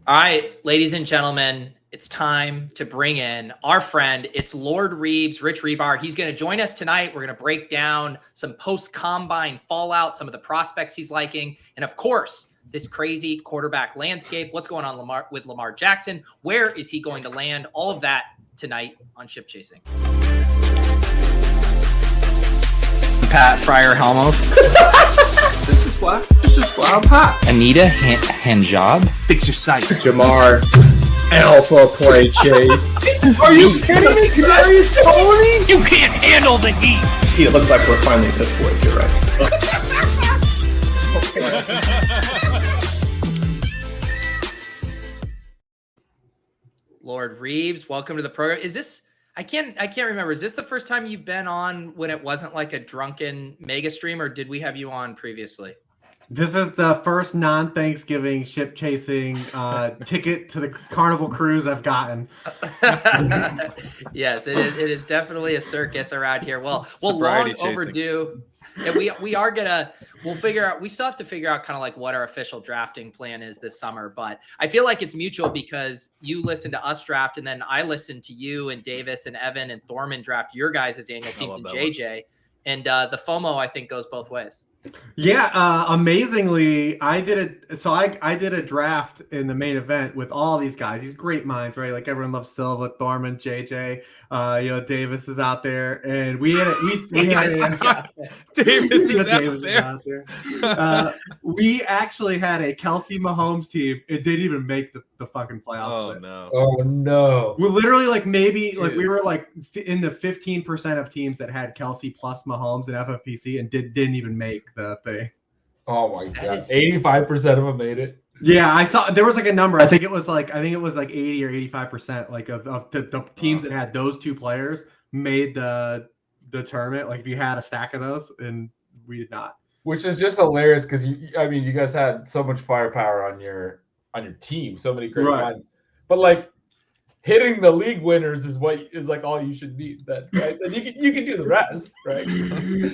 All right, ladies and gentlemen, it's time to bring in our friend. It's Lord Reebs, Rich Rebar. He's going to join us tonight. We're going to break down some post-combine fallout, some of the prospects he's liking, and of course, this crazy quarterback landscape. What's going on with Lamar Jackson? Where is he going to land? All of that tonight on Ship Chasing. Pat Fryer Helmo. This is why I'm hot. Anita Handjob. Fix your sight. Jamar Alpha Play Chase. Are you kidding me? Kadarius Toney? You can't handle the heat. It looks like we're finally piss boys. You're right. Lord Reebs, welcome to the program. Is this? I can't remember. Is this the first time you've been on when it wasn't like a drunken mega stream, or did we have you on previously? This is the first non-Thanksgiving ship chasing ticket to the Carnival cruise I've gotten. Yes, it is definitely a circus around here. Well, Sobriety long chasing. overdue. And we still have to figure out kind of like what our official drafting plan is this summer. But I feel like it's mutual because you listen to us draft, and then I listen to you and Davis and Evan and Thorman draft your guys' annual teams and JJ. And the FOMO, I think, goes both ways. Yeah, amazingly, I did a draft in the main event with all these guys. These great minds, right? Like everyone loves Silva, Thorman, JJ. Davis is out there, and Davis is out there. We actually had a Kelsey Mahomes team. It didn't even make the fucking playoffs. Oh no. We're literally we were like in the 15% of teams that had Kelsey plus Mahomes and FFPC and didn't even make the thing. Oh my god. 85% of them made it. Yeah, I saw there was like a number. I think it was like 80 or 85% like of the teams that had those two players made the tournament. Like if you had a stack of those, and we did not. Which is just hilarious because you guys had so much firepower on your team, so many great minds. But like hitting the league winners is like all you should be. Then right? Then you can do the rest, right?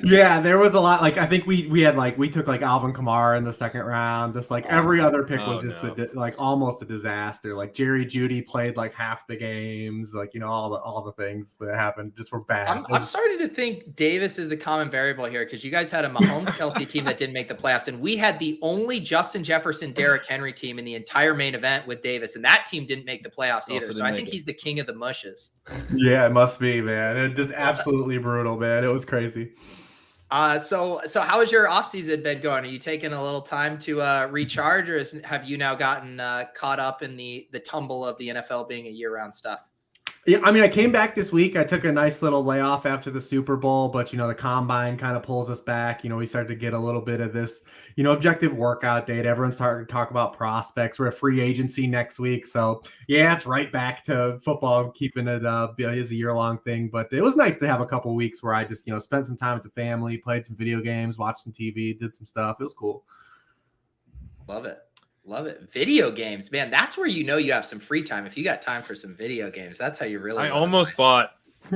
Yeah, there was a lot. Like I think we took like Alvin Kamara in the second round. Just like every other pick was just almost a disaster. Like Jerry Jeudy played like half the games. Like all the things that happened just were bad. I'm starting to think Davis is the common variable here because you guys had a Mahomes Kelsey team that didn't make the playoffs, and we had the only Justin Jefferson Derrick Henry team in the entire main event with Davis, and that team didn't make the playoffs either. So I think he's the king of the mushes. Yeah, it must be, man. It just absolutely brutal, man. It was crazy. So how has your offseason been going? Are you taking a little time to recharge, or have you now gotten caught up in the tumble of the NFL being a year-round stuff? Yeah, I mean, I came back this week. I took a nice little layoff after the Super Bowl, but the combine kind of pulls us back. We started to get a little bit of this, objective workout data. Everyone's starting to talk about prospects. We're at free agency next week, so yeah, it's right back to football, keeping it as a year-long thing. But it was nice to have a couple weeks where I just spent some time with the family, played some video games, watched some TV, did some stuff. It was cool. Love it. Love it. Video games, man. That's where you have some free time. If you got time for some video games, that's how you really. I almost bought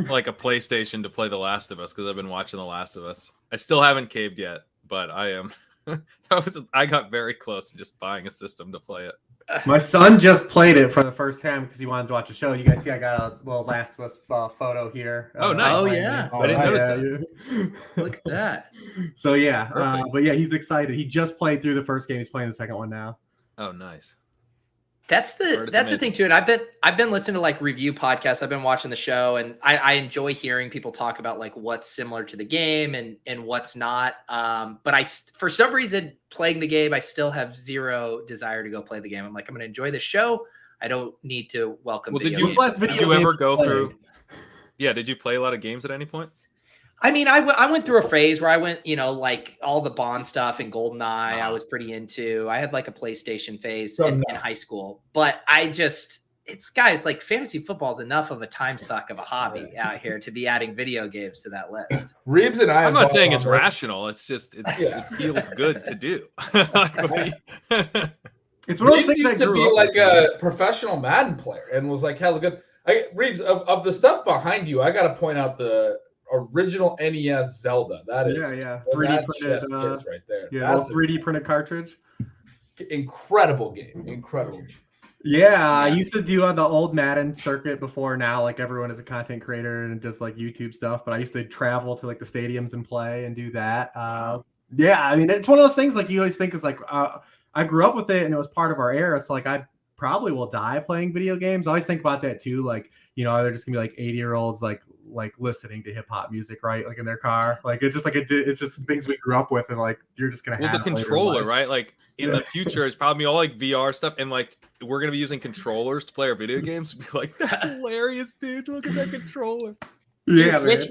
like a PlayStation to play The Last of Us because I've been watching The Last of Us. I still haven't caved yet, but I am. I got very close to just buying a system to play it. My son just played it for the first time because he wanted to watch a show. You guys see, I got a little Last of Us photo here. Oh, nice. Oh, yeah. I didn't notice that. Look at that. So, yeah. But, yeah, he's excited. He just played through the first game. He's playing the second one now. Oh, nice. That's the thing too. And I've been listening to like review podcasts. I've been watching the show, and I enjoy hearing people talk about like what's similar to the game and what's not. But for some reason, playing the game, I still have zero desire to go play the game. I'm like, I'm going to enjoy the show. I don't need to welcome. Well, did you ever go through? Yeah, did you play a lot of games at any point? I mean, I went through a phase where I went, like all the Bond stuff and GoldenEye I was pretty into. I had like a PlayStation phase in high school. But guys, like fantasy football is enough of a time suck of a hobby out here to be adding video games to that list. Reebs and I'm not saying it's rational. It's just it feels good to do. It's one of those things used to be like a professional Madden player and was like hella good. Reebs, of the stuff behind you, I got to point out the original NES Zelda. That is 3D printed right there. Yeah, that's 3D printed cartridge. Incredible game. Incredible. Yeah, I used to do on the old Madden circuit before. Now, like everyone is a content creator and just like YouTube stuff. But I used to travel to like the stadiums and play and do that. Yeah, I mean, it's one of those things like you always think is like I grew up with it and it was part of our era. So like I probably will die playing video games. I always think about that too. Like, you know, they're just gonna be like 80-year-olds like listening to hip hop music, right? Like in their car. Like it's just like it's just things we grew up with, and like you're just gonna have the controller, right? Like in the future, it's probably all like VR stuff, and like we're gonna be using controllers to play our video games. Be like, that's hilarious, dude! Look at that controller. Yeah, Rich,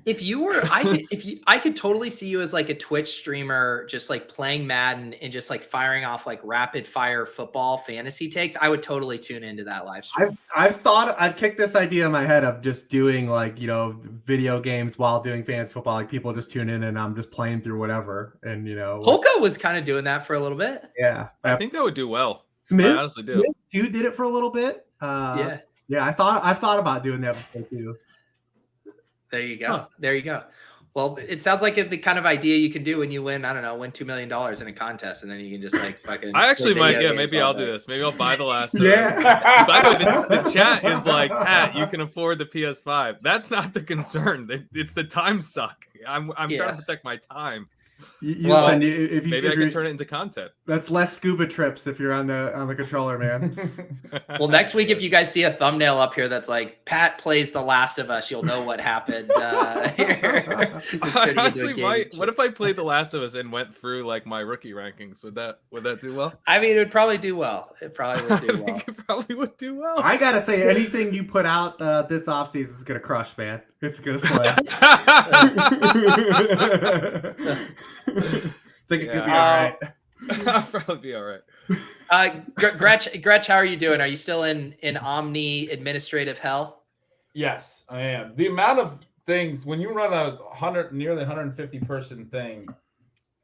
if you were, I could totally see you as like a Twitch streamer, just like playing Madden and just like firing off like rapid fire football fantasy takes. I would totally tune into that live stream. I've kicked this idea in my head of just doing like, you know, video games while doing fantasy football. Like people just tune in and I'm just playing through whatever. And you know, Polka was kind of doing that for a little bit. Yeah, I think that would do well. Smith, I honestly do. You did it for a little bit. Yeah. I've thought about doing that before too. There you go. Huh. There you go. Well, it sounds like the kind of idea you can do when you win, I don't know, win $2 million in a contest, and then you can just like fucking. I actually might, maybe I'll do this. Maybe I'll buy The Last of Us. By the way, the chat is like, Pat, you can afford the PS5. That's not the concern. It's the time suck. I'm trying to protect my time. Maybe I can turn it into content. That's less scuba trips if you're on the controller, man. Well, next week, if you guys see a thumbnail up here that's like Pat plays The Last of Us, you'll know what happened. I honestly might. What if I played The Last of Us and went through like my rookie rankings? Would that do well? I mean, it would probably do well. It probably would do well. It probably would do well. I gotta say, anything you put out this offseason is gonna crush, man. It's gonna slay. Think it's gonna be all right. I'll probably be all right. Gretch, how are you doing? Are you still in Omni administrative hell? Yes, I am. The amount of things when you run nearly 150 person thing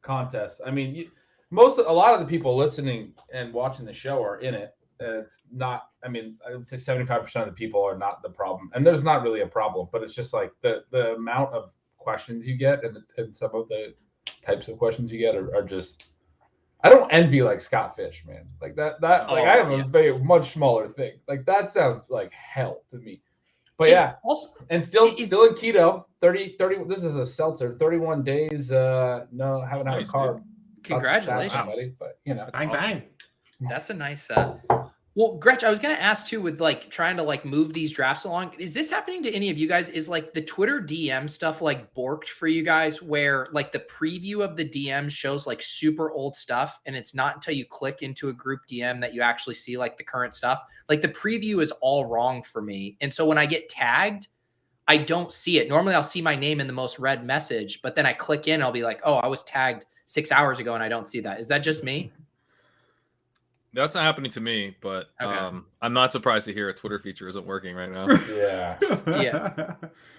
contest. I mean, a lot of the people listening and watching the show are in it. It's not. I mean, I would say 75% of the people are not the problem, and there's not really a problem. But it's just like the amount of questions you get and some of the types of questions you get are just. I don't envy like Scott Fish, man. Like that I have a very much smaller thing. Like that sounds like hell to me. But and still in keto. 30. This is a seltzer. 31 days. No, haven't had a carb. Congratulations, buddy. But you know, bang. That's a nice. Well, Gretch, I was going to ask too, with like trying to like move these drafts along. Is this happening to any of you guys? Is like the Twitter DM stuff like borked for you guys, where like the preview of the DM shows like super old stuff, and it's not until you click into a group DM that you actually see like the current stuff. Like the preview is all wrong for me, and so when I get tagged, I don't see it. Normally, I'll see my name in the most read message, but then I click in, I'll be like, oh, I was tagged 6 hours ago, and I don't see that. Is that just me? That's not happening to me, but I'm not surprised to hear a Twitter feature isn't working right now. Yeah.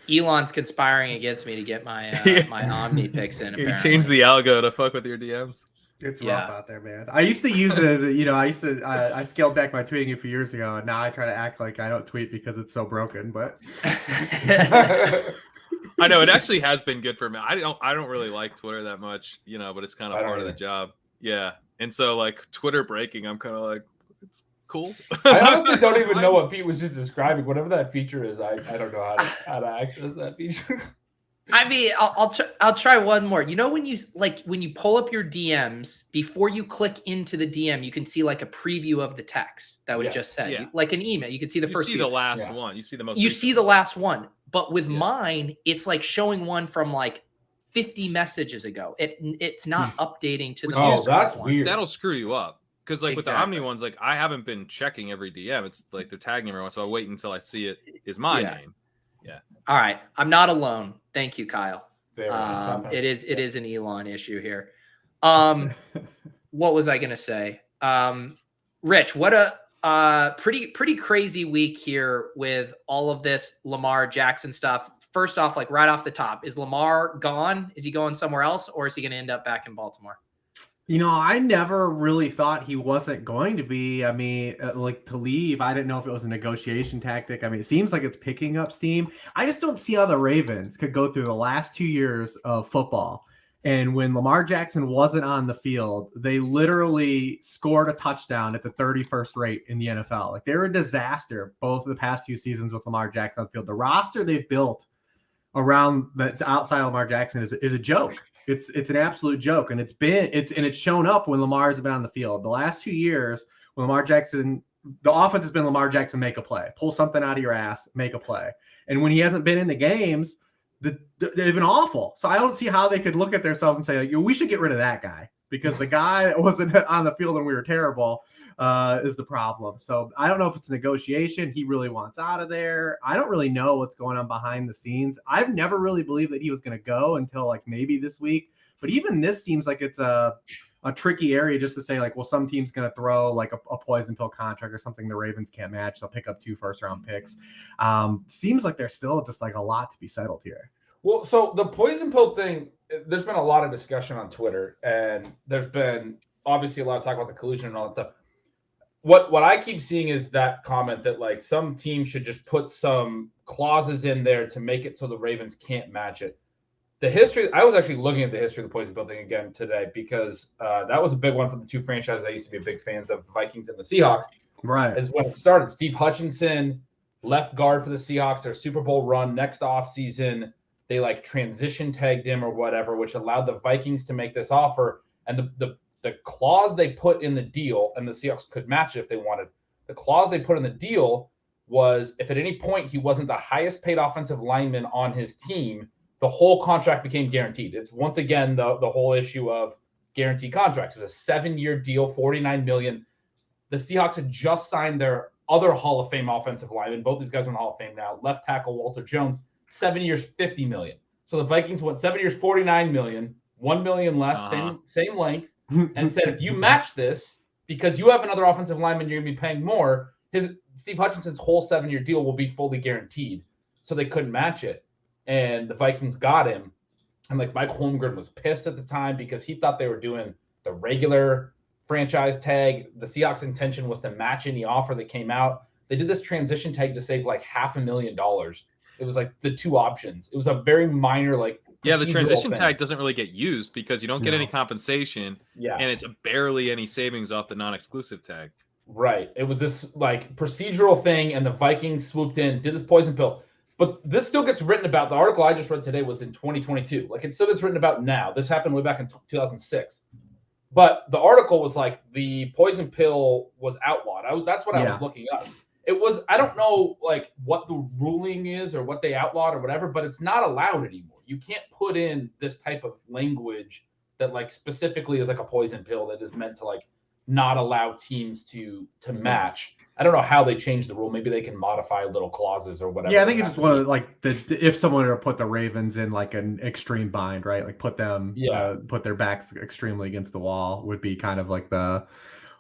Elon's conspiring against me to get my my Omni picks in. He changed the algo to fuck with your DMs. It's rough out there, man. I used to use it as I scaled back my tweeting a few years ago, and now I try to act like I don't tweet because it's so broken. But I know it actually has been good for me. I don't really like Twitter that much, but it's kind of part of the job. Yeah. And so, like, Twitter breaking, I'm kind of like, it's cool. I honestly don't even know what Pete was just describing. Whatever that feature is, I don't know how to access that feature. I mean, I'll try one more. You know, when you pull up your DMs, before you click into the DM, you can see like a preview of the text that was just said. Yeah. Like an email. You can see the first. You see the last one. You see the most. You see the last one. But with mine, it's like showing one from like 50 messages ago. It's not updating to the most that's one. Weird. That'll screw you up. Because like with the Omni ones, like I haven't been checking every DM. It's like they're tagging everyone, so I wait until I see it is my name. Yeah. All right. I'm not alone. Thank you, Kyle. It is an Elon issue here. What was I gonna say? Rich, what a pretty crazy week here with all of this Lamar Jackson stuff. First off, like right off the top, is Lamar gone? Is he going somewhere else, or is he going to end up back in Baltimore? I never really thought he wasn't going to be. I mean, like to leave. I didn't know if it was a negotiation tactic. I mean, it seems like it's picking up steam. I just don't see how the Ravens could go through the last 2 years of football And when Lamar Jackson wasn't on the field, they literally scored a touchdown at the 31st rate in the NFL. Like, they're a disaster both of the past 2 seasons with Lamar Jackson on the field. The roster they've built around the outside of Lamar Jackson is a joke. It's an absolute joke, and it's shown up when Lamar's been on the field. The last 2 years, when Lamar Jackson, the offense has been Lamar Jackson, make a play, pull something out of your ass, make a play. And when he hasn't been in the games, they've been awful. So I don't see how they could look at themselves and say, like, we should get rid of that guy because the guy that wasn't on the field and we were terrible is the problem. So I don't know if it's negotiation. He really wants out of there. I don't really know what's going on behind the scenes. I've never really believed that he was going to go until like maybe this week. But even this seems like it's a tricky area just to say, like, well, some team's going to throw like a poison pill contract or something the Ravens can't match. They'll pick up 2 first-round picks. Seems like there's still just like a lot to be settled here. Well, so the poison pill thing, there's been a lot of discussion on Twitter, and there's been obviously a lot of talk about the collusion and all that stuff. What I keep seeing is that comment that like some team should just put some clauses in there to make it so the Ravens can't match it. The history, I was actually looking at the history of the poison pill thing again today because that was a big one for the 2 franchises I used to be big fans of, the Vikings and the Seahawks. Right. Is when it started. Steve Hutchinson, left guard for the Seahawks, their Super Bowl run next offseason. They like transition tagged him or whatever, which allowed the Vikings to make this offer. And the clause they put in the deal, and the Seahawks could match it if they wanted, the clause they put in the deal was if at any point he wasn't the highest paid offensive lineman on his team, the whole contract became guaranteed. It's once again the whole issue of guaranteed contracts. It was a 7-year deal, $49 million. The Seahawks had just signed their other Hall of Fame offensive lineman. Both these guys are in the Hall of Fame now. Left tackle Walter Jones, 7 years, $50 million. So the Vikings went 7 years, $49 million, $1 million less, same length, and said if you match this, because you have another offensive lineman, you're gonna be paying more. Steve Hutchinson's whole 7-year deal will be fully guaranteed. So they couldn't match it. And the Vikings got him. And like Mike Holmgren was pissed at the time because he thought they were doing the regular franchise tag. The Seahawks' intention was to match any offer that came out. They did this transition tag to save like $500,000. It was like the 2 options. It was a very minor, like, yeah, the transition tag doesn't really get used because you don't get any compensation. Yeah. And it's barely any savings off the non-exclusive tag. Right. It was this like procedural thing, and the Vikings swooped in, did this poison pill. But this still gets written about. The article I just read today was in 2022. Like, it still gets written about now. This happened way back in 2006. But the article was like the poison pill was outlawed. That's what I was looking up. It was, I don't know like what the ruling is or what they outlawed or whatever, but it's not allowed anymore. You can't put in this type of language that like specifically is like a poison pill that is meant to like not allow teams to match. I don't know how they changed the rule. Maybe they can modify little clauses or whatever. Yeah, I think it's just one of like if someone were to put the Ravens in like an extreme bind, right? Like put them, put their backs extremely against the wall would be kind of like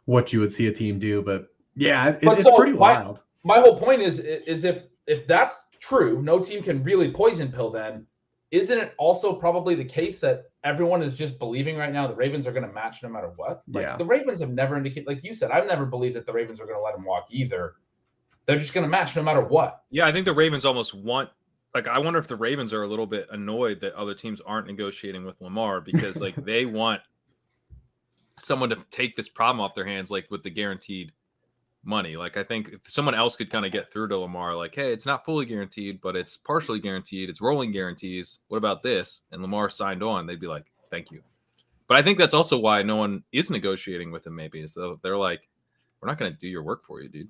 what you would see a team do. But yeah, it's pretty wild. My whole point is if that's true, no team can really poison pill then. Isn't it also probably the case that everyone is just believing right now the Ravens are going to match no matter what? Like, the Ravens have never indicated, like you said, I've never believed that the Ravens are going to let him walk either. They're just going to match no matter what. Yeah, I think the Ravens almost want, like, I wonder if the Ravens are a little bit annoyed that other teams aren't negotiating with Lamar because, like, they want someone to take this problem off their hands, like, with the guaranteed money. Like, I think if someone else could kind of get through to Lamar, like, hey, it's not fully guaranteed, but it's partially guaranteed. It's rolling guarantees. What about this? And Lamar signed on. They'd be like, thank you. But I think that's also why no one is negotiating with him, maybe, is they're like, we're not going to do your work for you, dude.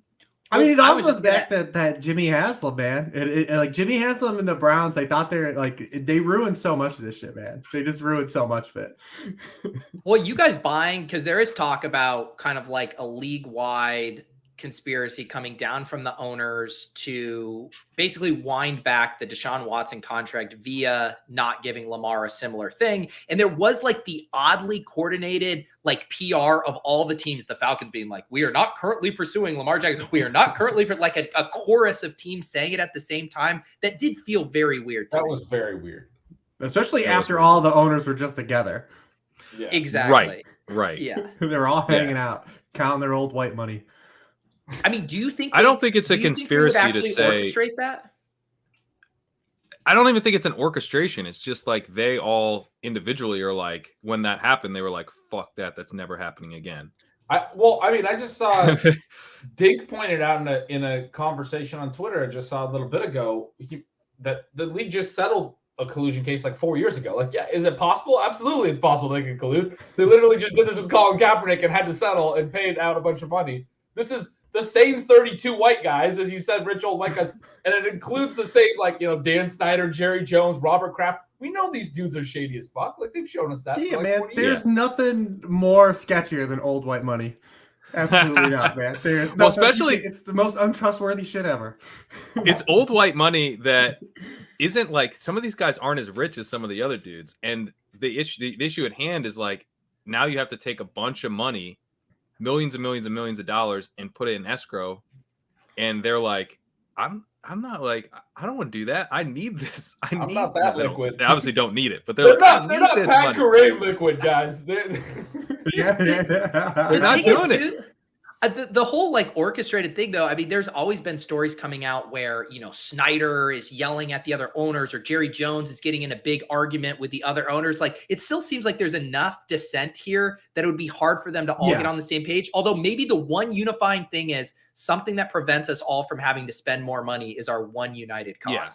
I mean, it all goes back to that Jimmy Haslam, man. Like Jimmy Haslam and the Browns, they thought they ruined so much of this shit, man. They just ruined so much of it. Well, you guys buying, because there is talk about kind of like a league-wide conspiracy coming down from the owners to basically wind back the Deshaun Watson contract via not giving Lamar a similar thing. And there was like the oddly coordinated like PR of all the teams, the Falcons being like, we are not currently pursuing Lamar Jackson. We are not currently like a chorus of teams saying it at the same time. That did feel very weird to me. That was very weird. Especially after all the owners were just together. Yeah. Exactly. Right. Yeah. They're all hanging out, counting their old white money. I mean, do you think? I don't think it's a conspiracy to say. Orchestrate that? I don't even think it's an orchestration. It's just like they all individually are like, when that happened, they were like, fuck that. That's never happening again. I just saw Dink pointed out in a conversation on Twitter I just saw a little bit ago that the league just settled a collusion case like 4 years ago. Like, yeah, is it possible? Absolutely, it's possible they can collude. They literally just did this with Colin Kaepernick and had to settle and paid out a bunch of money. This is the same 32 white guys, as you said, rich old white guys, and it includes the same, like, Dan Snyder, Jerry Jones, Robert Kraft. We know these dudes are shady as fuck. Like, they've shown us that. Yeah, for like man. 20 There's years. nothing more sketchier than old white money. Absolutely not, man. Well, especially it's the most untrustworthy shit ever. It's old white money that isn't like, some of these guys aren't as rich as some of the other dudes. And the issue at hand is like, now you have to take a bunch of money, millions and millions and millions of dollars, and put it in escrow. And they're like, I'm not like, I don't want to do that. I need this. I'm not that liquid. They obviously don't need it, but They're like, not Pat Kareem liquid, guys. Yeah. They're not doing it. The whole like orchestrated thing, though, I mean, there's always been stories coming out where, Snyder is yelling at the other owners, or Jerry Jones is getting in a big argument with the other owners. Like, it still seems like there's enough dissent here that it would be hard for them to all get on the same page. Although maybe the one unifying thing is something that prevents us all from having to spend more money is our one united cause. Yeah.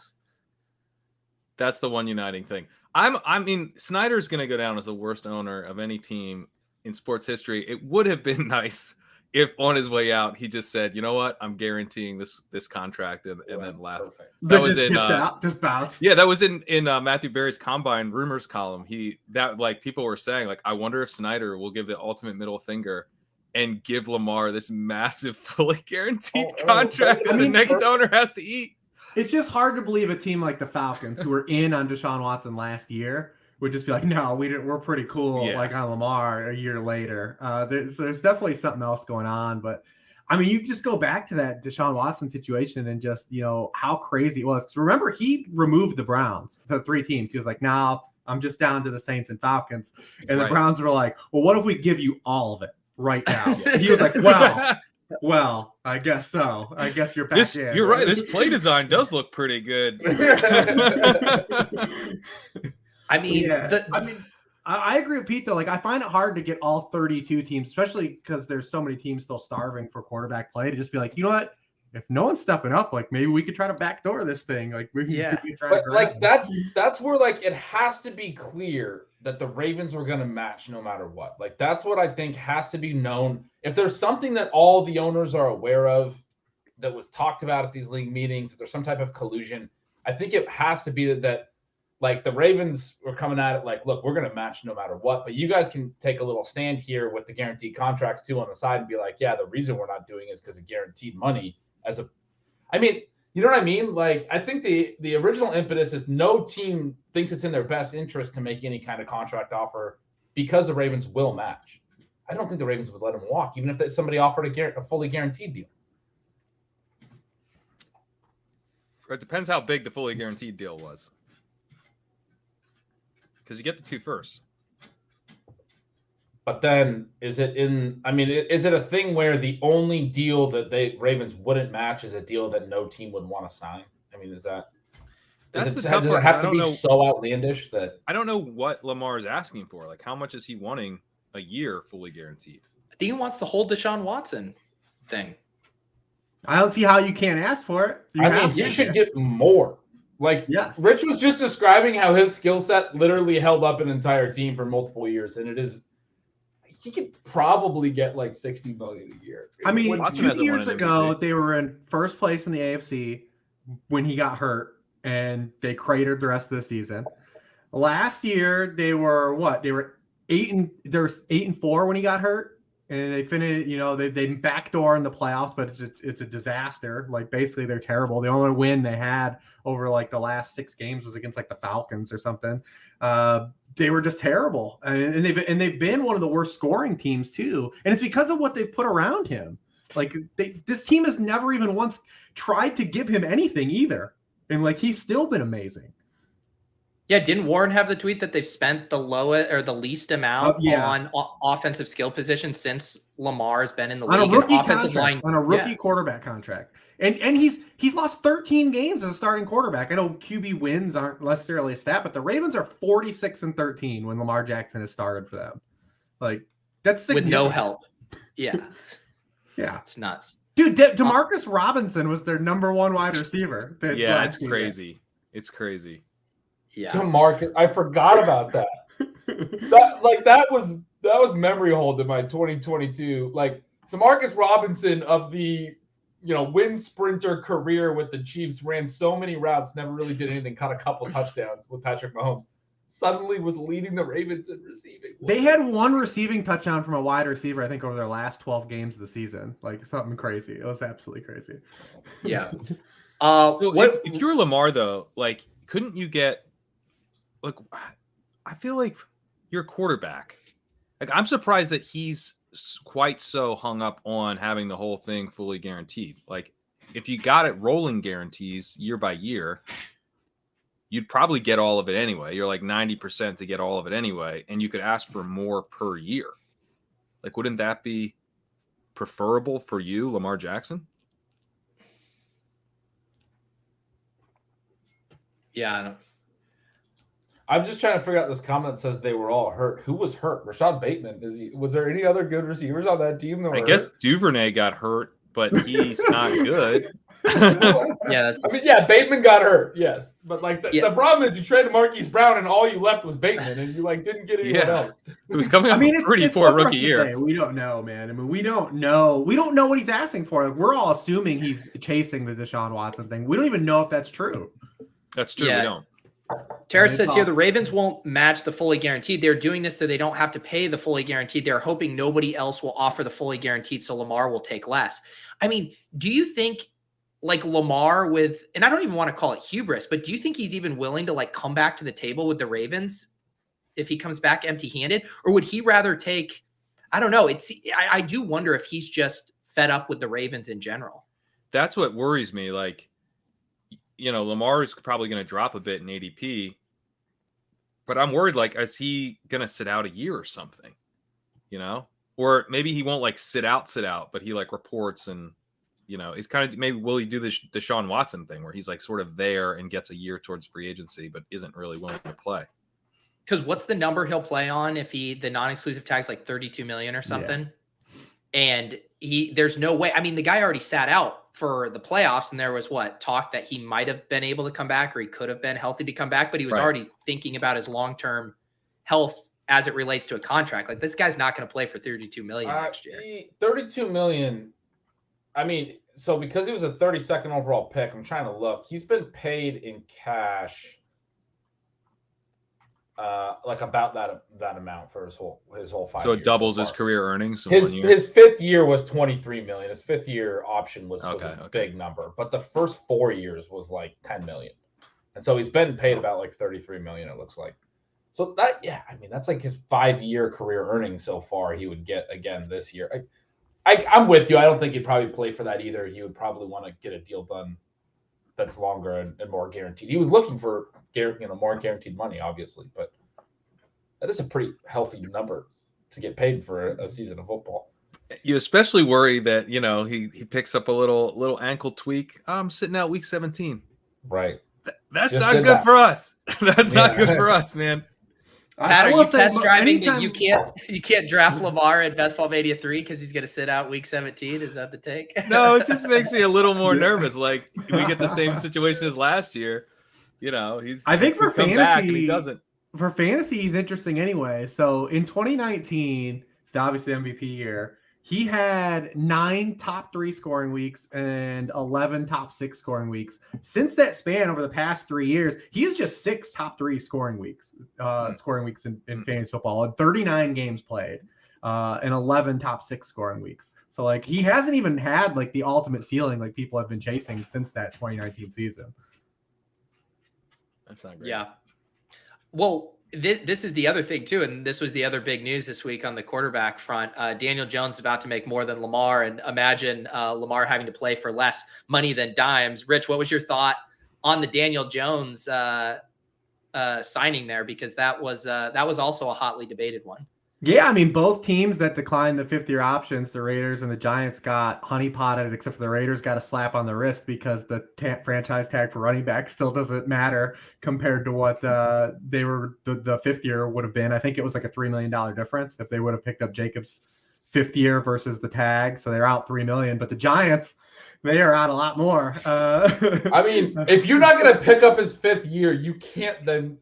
That's the one uniting thing. I mean, Snyder's going to go down as the worst owner of any team in sports history. It would have been nice if on his way out he just said, you know what, I'm guaranteeing this contract, and then left. That was in just bounce. Yeah, that was in Matthew Berry's Combine rumors column. People were saying, like, I wonder if Snyder will give the ultimate middle finger and give Lamar this massive fully guaranteed contract that the next owner has to eat. It's just hard to believe a team like the Falcons, who were in on Deshaun Watson last year, would just be like, no, we're pretty cool, like on Lamar a year later. There's definitely something else going on. But, I mean, you just go back to that Deshaun Watson situation and just, how crazy it was. Because remember, he removed the Browns, the 3 teams. He was like, no, I'm just down to the Saints and Falcons. And the Browns were like, well, what if we give you all of it right now? He was like, well, I guess so. I guess you're back in. You're right. This play design does look pretty good. I mean, I agree with Pete, though. Like, I find it hard to get all 32 teams, especially because there's so many teams still starving for quarterback play, to just be like, you know what? If no one's stepping up, like, maybe we could try to backdoor this thing. Like, we could try but like that's where, like, it has to be clear that the Ravens were going to match no matter what. Like, that's what I think has to be known. If there's something that all the owners are aware of that was talked about at these league meetings, if there's some type of collusion, I think it has to be that like, the Ravens were coming at it like, look, we're going to match no matter what, but you guys can take a little stand here with the guaranteed contracts too on the side and be like, yeah, the reason we're not doing it is because of guaranteed money. I mean, you know what I mean? Like, I think the original impetus is no team thinks it's in their best interest to make any kind of contract offer because the Ravens will match. I don't think the Ravens would let them walk, even if somebody offered a fully guaranteed deal. It depends how big the fully guaranteed deal was. Because you get the 2 first. But then is it a thing where the only deal that Ravens wouldn't match is a deal that no team would want to sign? I mean, does it have to be so outlandish that I don't know what Lamar is asking for? Like, how much is he wanting a year fully guaranteed? I think he wants the whole Deshaun Watson thing. I don't see how you can't ask for it. You should get more. Like, yes. Rich was just describing how his skill set literally held up an entire team for multiple years, and he could probably get like $60 million a year. I mean, 2 years ago, they were in first place in the AFC when he got hurt, and they cratered the rest of the season. Last year, they were what? They were 8-4 when he got hurt. And they finished, they backdoor in the playoffs, but it's a disaster. Like, basically, they're terrible. The only win they had over like the last 6 games was against like the Falcons or something. They were just terrible, and they've been one of the worst scoring teams too. And it's because of what they've put around him. Like, this team has never even once tried to give him anything either, and like, he's still been amazing. Yeah, didn't Warren have the tweet that they've spent the lowest or the least amount on offensive skill position since Lamar's been in the on league. a rookie Offensive contract, line on a rookie quarterback contract. And he's lost 13 games as a starting quarterback. I know QB wins aren't necessarily a stat, but the Ravens are 46-13 when Lamar Jackson has started for them. Like, that's significant. With no help. Yeah. Yeah. It's nuts. Dude, Demarcus Robinson was their number one wide receiver. Yeah, it's crazy. It's crazy. Yeah. DeMarcus, I forgot about that. that was memory hold in my 2022. Like, DeMarcus Robinson of the wind sprinter career with the Chiefs, ran so many routes, never really did anything, caught a couple touchdowns with Patrick Mahomes. Suddenly was leading the Ravens in receiving. They had one receiving touchdown from a wide receiver, I think, over their last 12 games of the season. Like, something crazy. It was absolutely crazy. Yeah. So if you're Lamar, though, like, couldn't you get, like, I feel like your quarterback, like, I'm surprised that he's quite so hung up on having the whole thing fully guaranteed. Like, if you got it rolling guarantees year by year, you'd probably get all of it anyway. You're like 90% to get all of it anyway, and you could ask for more per year. Like, wouldn't that be preferable for you, Lamar Jackson? Yeah, I don't. I'm just trying to figure out this comment that says they were all hurt. Who was hurt? Rashad Bateman. Was there any other good receivers on that team that were I guess hurt? Duvernay got hurt, but he's not good. Yeah, Bateman got hurt. Yes, but like the problem is you traded Marquise Brown and all you left was Bateman, and you didn't get anyone else. It was coming up a pretty poor rookie year. We don't know, man. I mean, we don't know. We don't know what he's asking for. We're all assuming he's chasing the Deshaun Watson thing. We don't even know if that's true. That's true. Yeah. We don't. Tara says here, the Ravens won't match the fully guaranteed. They're doing this so they don't have to pay the fully guaranteed. They're hoping nobody else will offer the fully guaranteed, so Lamar will take less. I mean, do you think, like, Lamar and I don't even want to call it hubris, but do you think he's even willing to, like, come back to the table with the Ravens if he comes back empty-handed? Or would he rather take, I don't know. I do wonder if he's just fed up with the Ravens in general. That's what worries me. Like, Lamar is probably going to drop a bit in ADP, but I'm worried, like, is he going to sit out a year or something, or maybe he won't, like, sit out, but he, like, reports and, it's kind of, maybe will he do the Deshaun Watson thing where he's, like, sort of there and gets a year towards free agency, but isn't really willing to play. Because what's the number he'll play on if the non-exclusive tag's like 32 million or something? Yeah. And there's no way. I mean, the guy already sat out for the playoffs, and there was talk that he might have been able to come back, or he could have been healthy to come back, but he was already thinking about his long-term health as it relates to a contract. Like, this guy's not going to play for 32 million next year. 32 million. I mean, so because he was a 32nd overall pick, I'm trying to look. He's been paid in cash, like about that amount for his whole 5 years. So it doubles his career earnings. His fifth year was 23 million. His fifth year option was a big number, but the first 4 years was like 10 million, and so he's been paid about like 33 million. It looks like. So that's like his 5-year career earnings so far. He would get again this year. I'm with you. I don't think he'd probably play for that either. He would probably want to get a deal done that's longer and more guaranteed. He was looking for more guaranteed money, obviously, but that is a pretty healthy number to get paid for a season of football. You especially worry that he picks up a little ankle tweak. I'm sitting out week 17. Right. That's not good for us. That's not good for us, man. Pat, are you test driving that you can't draft Lamar at Best Ball Mania 3 because he's going to sit out week 17? Is that the take? No, it just makes me a little more nervous. Like, we get the same situation as last year. I think for fantasy, back and he doesn't. For fantasy, he's interesting anyway. So in 2019, obviously MVP year, he had 9 top 3 scoring weeks and 11 top 6 scoring weeks. Since that span over the past 3 years, he has just 6 top 3 scoring weeks in fantasy football and 39 games played and 11 top 6 scoring weeks. So, like, he hasn't even had, like, the ultimate ceiling like people have been chasing since that 2019 season. That's not great. Yeah. Well, this is the other thing too, and this was the other big news this week on the quarterback front. Daniel Jones is about to make more than Lamar, and imagine Lamar having to play for less money than dimes. Rich, what was your thought on the Daniel Jones signing there? Because that was also a hotly debated one. Yeah, I mean, both teams that declined the fifth-year options, the Raiders and the Giants, got honeypotted, except for the Raiders got a slap on the wrist because the franchise tag for running back still doesn't matter compared to what they were the fifth year would have been. I think it was like a $3 million difference if they would have picked up Jacobs' fifth year versus the tag. So they're out $3 million, but the Giants, they are out a lot more. I mean, if you're not going to pick up his fifth year, you can't then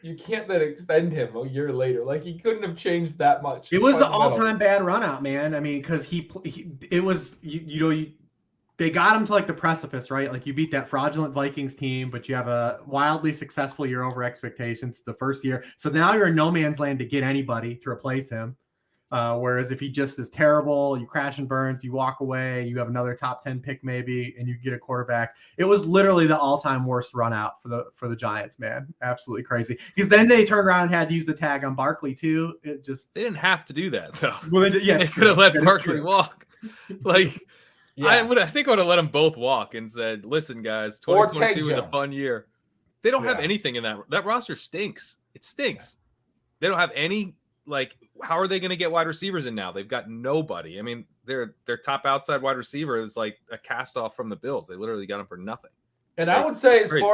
extend him a year later. Like, he couldn't have changed that much. It was an all-time bad run out, man. I mean, because it was, they got him to like the precipice, right? Like, you beat that fraudulent Vikings team, but you have a wildly successful year over expectations the first year. So now you're in no man's land to get anybody to replace him. Whereas if he just is terrible, you crash and burns, you walk away, you have another top 10 pick maybe, and you get a quarterback. It was literally the all-time worst run out for the Giants, man. Absolutely crazy. Because then they turned around and had to use the tag on Barkley too. It just They didn't have to do that though. Well, they could have let Barkley walk. Like, Yeah. I think I would have let them both walk and said, "Listen, guys, 2022 is a fun year." They don't have anything in that roster. Stinks. It stinks. They don't have any. Like, how are they going to get wide receivers in now? They've got nobody. I mean, their top outside wide receiver is like a cast off from the Bills. They literally got him for nothing. And like, I would say, as crazy.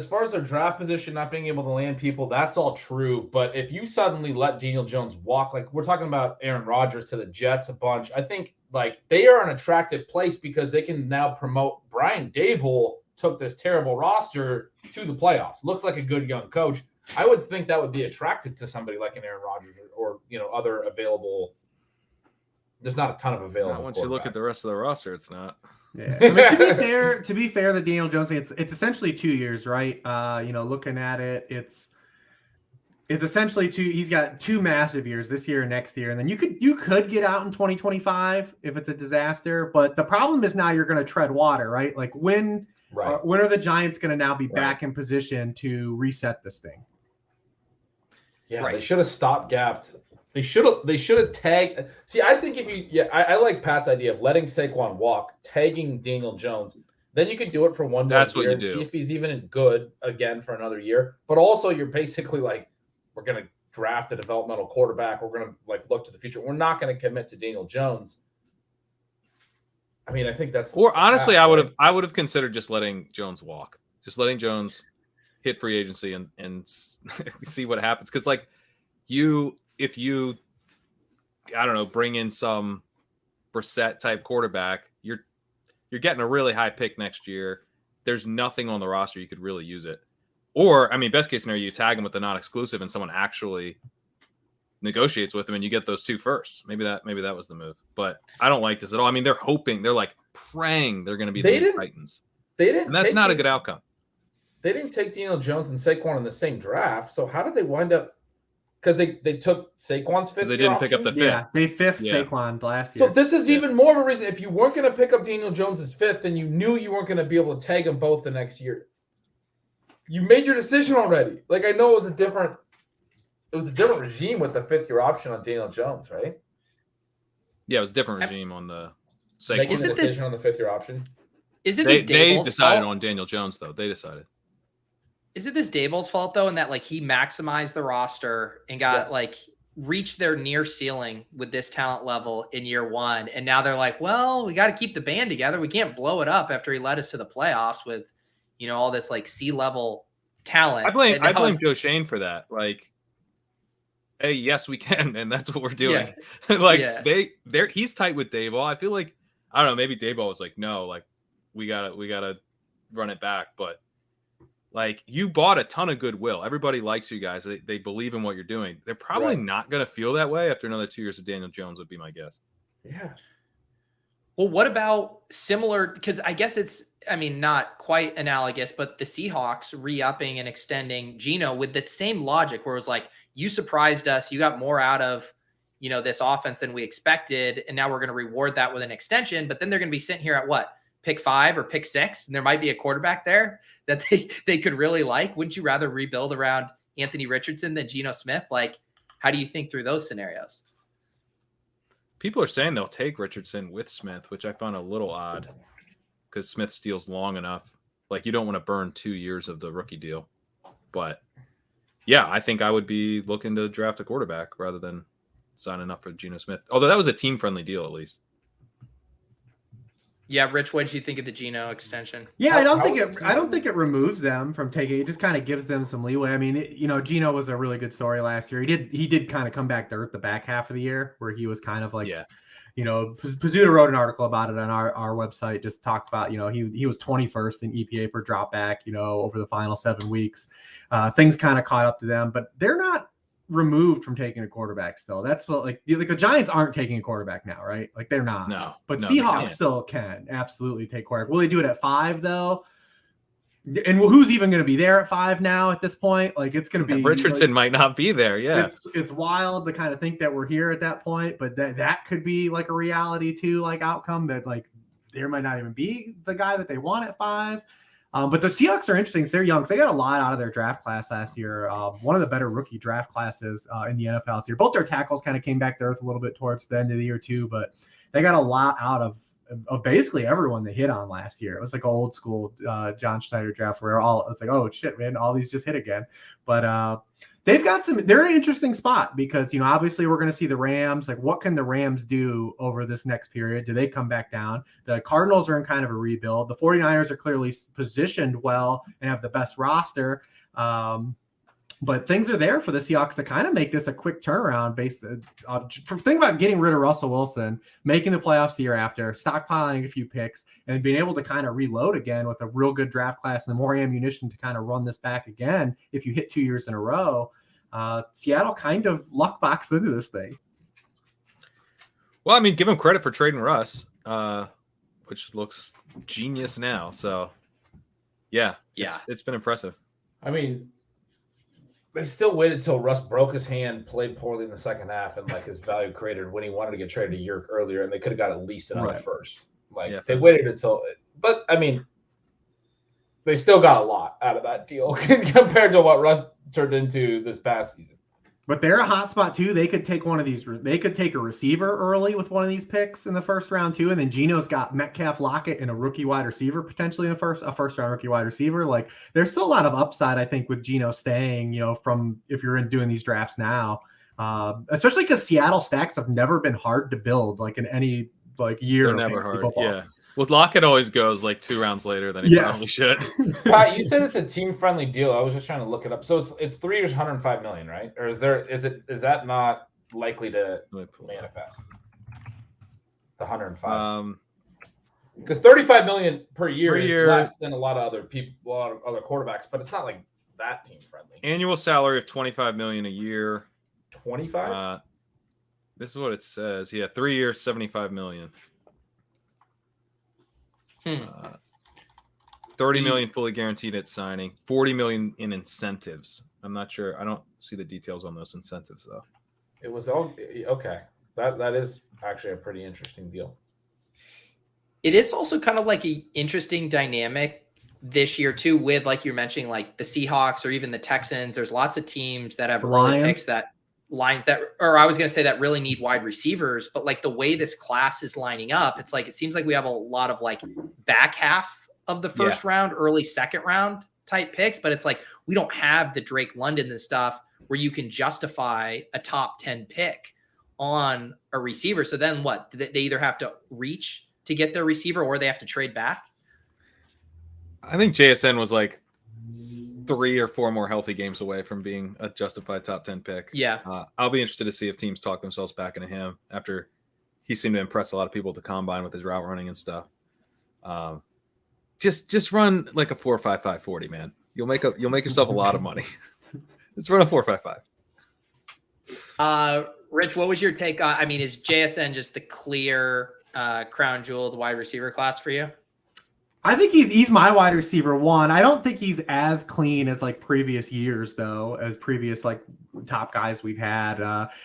far as their draft position not being able to land people, that's all true. But if you suddenly let Daniel Jones walk, like we're talking about Aaron Rodgers to the Jets a bunch, I think like they are an attractive place because they can now promote. Brian Daboll took this terrible roster to the playoffs. Looks like a good young coach. I would think that would be attractive to somebody like an Aaron Rodgers or other available. There's not a ton of available. Once you look at the rest of the roster, it's not. Yeah. I mean, to be fair, the Daniel Jones thing, it's essentially 2 years, right? Looking at it, it's essentially he's got 2 massive years, this year and next year, and then you could get out in 2025 if it's a disaster. But the problem is now you're going to tread water, right? Like when are the Giants going to now be back in position to reset this thing? Yeah, they should have stopgapped. They should have tagged. See, I think I like Pat's idea of letting Saquon walk, tagging Daniel Jones. Then you could do it for one more year and see if he's even good again for another year. But also, you're basically like, we're going to draft a developmental quarterback. We're going to like look to the future. We're not going to commit to Daniel Jones. I mean, I think that's. Or honestly, I would have considered just letting Jones walk, just letting Jones hit free agency and see what happens. Because like if you, I don't know, bring in some Brissett type quarterback, you're getting a really high pick next year. There's nothing on the roster you could really use it. Or, I mean, best case scenario, you tag him with the non-exclusive and someone actually negotiates with him and you get those 2 first. Maybe that was the move. But I don't like this at all. I mean, they're like praying they're going to be the Titans. And that's not a good outcome. They didn't take Daniel Jones and Saquon in the same draft. So how did they wind up? Because they took Saquon's fifth. They didn't pick up the fifth. Yeah, they fifth Saquon last year. So this is even more of a reason. If you weren't going to pick up Daniel Jones's fifth, then you knew you weren't going to be able to tag them both the next year. You made your decision already. Like, I know it was a different regime with the 5th-year option on Daniel Jones, right? Yeah, it was a different regime on the Saquon. Making the decision on the 5th-year option. Is it they decided on Daniel Jones though? They decided. Is it this Daboll's fault though, in that like he maximized the roster and got like reached their near ceiling with this talent level in year 1, and now they're like, well, we got to keep the band together. We can't blow it up after he led us to the playoffs with, all this like C-level talent. I blame Joe Shane for that. Like, hey, yes, we can, and that's what we're doing. Yeah. He's tight with Daboll. I feel like, I don't know, maybe Daboll was like, no, like we gotta run it back, but. Like, you bought a ton of goodwill. Everybody likes you guys. They believe in what you're doing. They're probably not going to feel that way after another 2 years of Daniel Jones would be my guess. Yeah. Well, what about similar? Because I guess it's, I mean, not quite analogous, but the Seahawks re-upping and extending Geno with the same logic where it was like, you surprised us. You got more out of, this offense than we expected. And now we're going to reward that with an extension. But then they're going to be sitting here at what? Pick 5 or pick 6, and there might be a quarterback there that they could really like. Wouldn't you rather rebuild around Anthony Richardson than Geno Smith? Like, how do you think through those scenarios? People are saying they'll take Richardson with Smith, which I found a little odd because Smith steals long enough. Like, you don't want to burn 2 years of the rookie deal. But, yeah, I think I would be looking to draft a quarterback rather than signing up for Geno Smith. Although that was a team-friendly deal, at least. Yeah, Rich, what did you think of the Geno extension? Yeah, I don't think it removes them from taking. It just kind of gives them some leeway. I mean, Geno was a really good story last year. He did kind of come back to earth the back half of the year, where he was kind of like, Pizzuta wrote an article about it on our website. Just talked about, he was 21st in EPA per dropback, over the final 7 weeks. Things kind of caught up to them, but they're not removed from taking a quarterback still. That's what like the Giants aren't taking a quarterback now, right? Like they're not. But Seahawks still can absolutely take quarterback. Will they do it at 5 though? And who's even going to be there at 5 now at this point? Like it's going to be Richardson might not be there. Yeah, it's wild to kind of think that we're here at that point, but that could be like a reality too, like outcome that like there might not even be the guy that they want at 5. But the Seahawks are interesting. They're young. They got a lot out of their draft class last year. One of the better rookie draft classes in the NFL this year. Both their tackles kind of came back to earth a little bit towards the end of the year too, but they got a lot out of basically everyone they hit on last year. It was like old school John Schneider draft where it's like, oh shit, man, all these just hit again. But they've got they're in an interesting spot because, obviously we're going to see the Rams. Like, what can the Rams do over this next period? Do they come back down? The Cardinals are in kind of a rebuild. The 49ers are clearly positioned well and have the best roster. But things are there for the Seahawks to kind of make this a quick turnaround based on think about getting rid of Russell Wilson, making the playoffs the year after, stockpiling a few picks, and being able to kind of reload again with a real good draft class and the more ammunition to kind of run this back again. If you hit 2 years in a row, Seattle kind of luck boxed into this thing. Well, I mean, give him credit for trading Russ, which looks genius now. So, yeah, it's been impressive. I mean, they still waited till Russ broke his hand, played poorly in the second half, and like his value created when he wanted to get traded a year earlier, and they could have got at least another first. They waited until, but I mean, they still got a lot out of that deal compared to what Russ turned into this past season. But they're a hot spot too. They could take one of these. They could take a receiver early with one of these picks in the first round too, and then Geno's got Metcalf, Lockett, and a rookie wide receiver potentially in a first round rookie wide receiver. Like there's still a lot of upside, I think, with Geno staying. From if you're doing these drafts now, especially because Seattle stacks have never been hard to build. Like in any year, they're never hard. Football. Yeah. Well, Lockett always goes like 2 rounds later than he probably should. Pat, you said it's a team-friendly deal. I was just trying to look it up. So it's 3 years, $105 million, right? Or is that not likely to manifest? The 105. Because $35 million per year is less than a lot of other quarterbacks, but it's not like that team-friendly. Annual salary of $25 million a year. 25? This is what it says. Yeah, 3 years, $75 million. 30 million fully guaranteed at signing, 40 million in incentives. I'm not sure. I don't see the details on those incentives though. It was okay. That is actually a pretty interesting deal. It is also kind of like an interesting dynamic this year too, with like you're mentioning, like the Seahawks or even the Texans. There's lots of teams that have early picks that really need wide receivers, but like the way this class is lining up, it's like it seems like we have a lot of like back half of the first round, early second round type picks, but it's like we don't have the Drake London and stuff where you can justify a top 10 pick on a receiver. So then what? They either have to reach to get their receiver or they have to trade back. I think JSN was like 3 or 4 more healthy games away from being a justified top 10 pick. Yeah. I'll be interested to see if teams talk themselves back into him after he seemed to impress a lot of people at the combine with his route running and stuff. Just run like a 4.55 40, man. You'll make yourself a lot of money. Let's run a 4.55. Rich, what was your take on, I mean, is JSN just the clear crown jewel of the wide receiver class for you? I think he's my wide receiver 1. I don't think he's as clean as like previous years though, as previous like top guys we've had.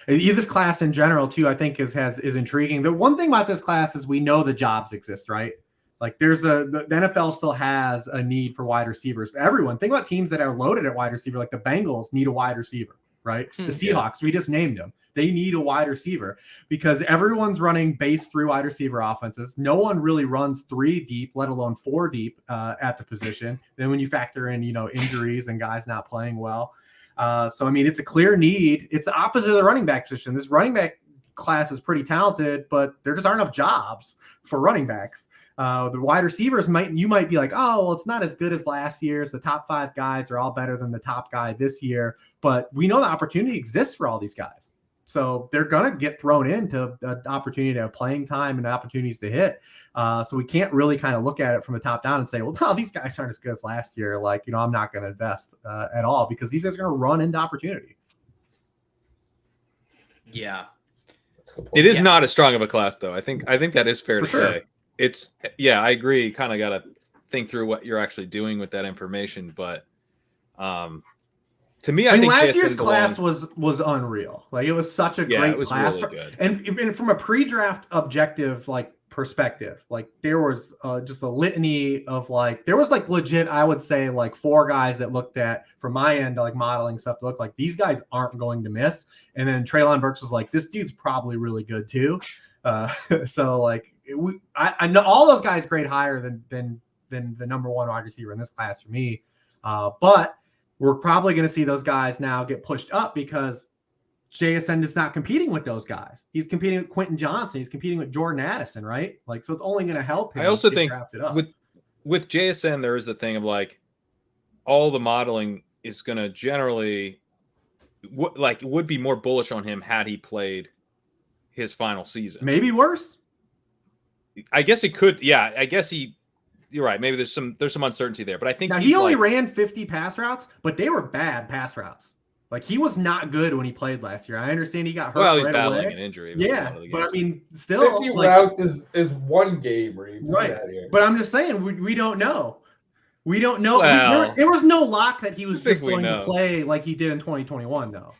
This class in general too, I think is intriguing. The one thing about this class is we know the jobs exist, right? Like the NFL still has a need for wide receivers. Everyone, think about teams that are loaded at wide receiver, like the Bengals need a wide receiver, right? The Seahawks, we just named them. They need a wide receiver because everyone's running base 3 wide receiver offenses. No one really runs 3 deep, let alone 4 deep at the position. Then when you factor in, injuries and guys not playing well. So, I mean, it's a clear need. It's the opposite of the running back position. This running back class is pretty talented, but there just aren't enough jobs for running backs. The wide receivers you might be like, oh, well, it's not as good as last year's. The top 5 guys are all better than the top guy this year, but we know the opportunity exists for all these guys. So they're going to get thrown into an opportunity to have playing time and opportunities to hit. So we can't really kind of look at it from the top down and say, well, no, these guys aren't as good as last year. Like, I'm not going to invest at all, because these guys are going to run into opportunity. Yeah. It is not as strong of a class, though. I think that is fair to say. I agree. Kind of got to think through what you're actually doing with that information. But to me, I think last year's class was unreal. Like, it was such a great class. Really good. And from a pre-draft objective, like, perspective, like, there was just a litany of, like, there was, like, legit, I would say, like, 4 guys that looked at, from my end, like, modeling stuff, to look like these guys aren't going to miss. And then Treylon Burks was like, this dude's probably really good too. So, like, I know all those guys grade higher than the number 1 wide receiver in this class for me. But we're probably going to see those guys now get pushed up, because JSN is not competing with those guys. He's competing with Quentin Johnson. He's competing with Jordan Addison, right? Like, so it's only going to help him. I also think with JSN, there is the thing of, like, all the modeling is going to generally would be more bullish on him had he played his final season. Maybe worse. I guess it could. Yeah, I guess you're right. Maybe there's some uncertainty there, but I think now he only ran 50 pass routes, but they were bad pass routes. Like, he was not good when he played last year. I understand he got hurt. Well, he's battling an injury. Yeah, but I mean, still, 50 routes is one game, Reebs. Right? But I'm just saying, we don't know. We don't know. Well, there was no lock that he was just going to play like he did in 2021, though.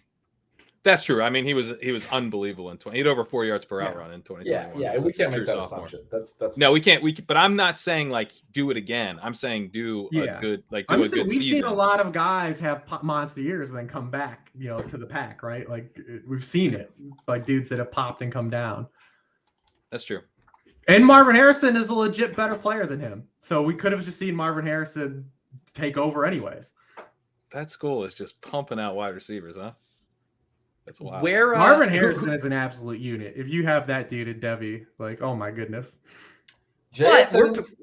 That's true. I mean, he was unbelievable in 20. He had over 4 yards per outrun in 2021. Yeah, we can't make that assumption. That's no, we can't. But I'm not saying, like, do it again. I'm saying do a good season. We've seen a lot of guys have monster years and then come back, to the pack, right? Like, we've seen it, like dudes that have popped and come down. That's true. And Marvin Harrison is a legit better player than him, so we could have just seen Marvin Harrison take over anyways. That school is just pumping out wide receivers, huh? That's wild. Marvin Harrison is an absolute unit. If you have that dude at Devi, like, oh my goodness.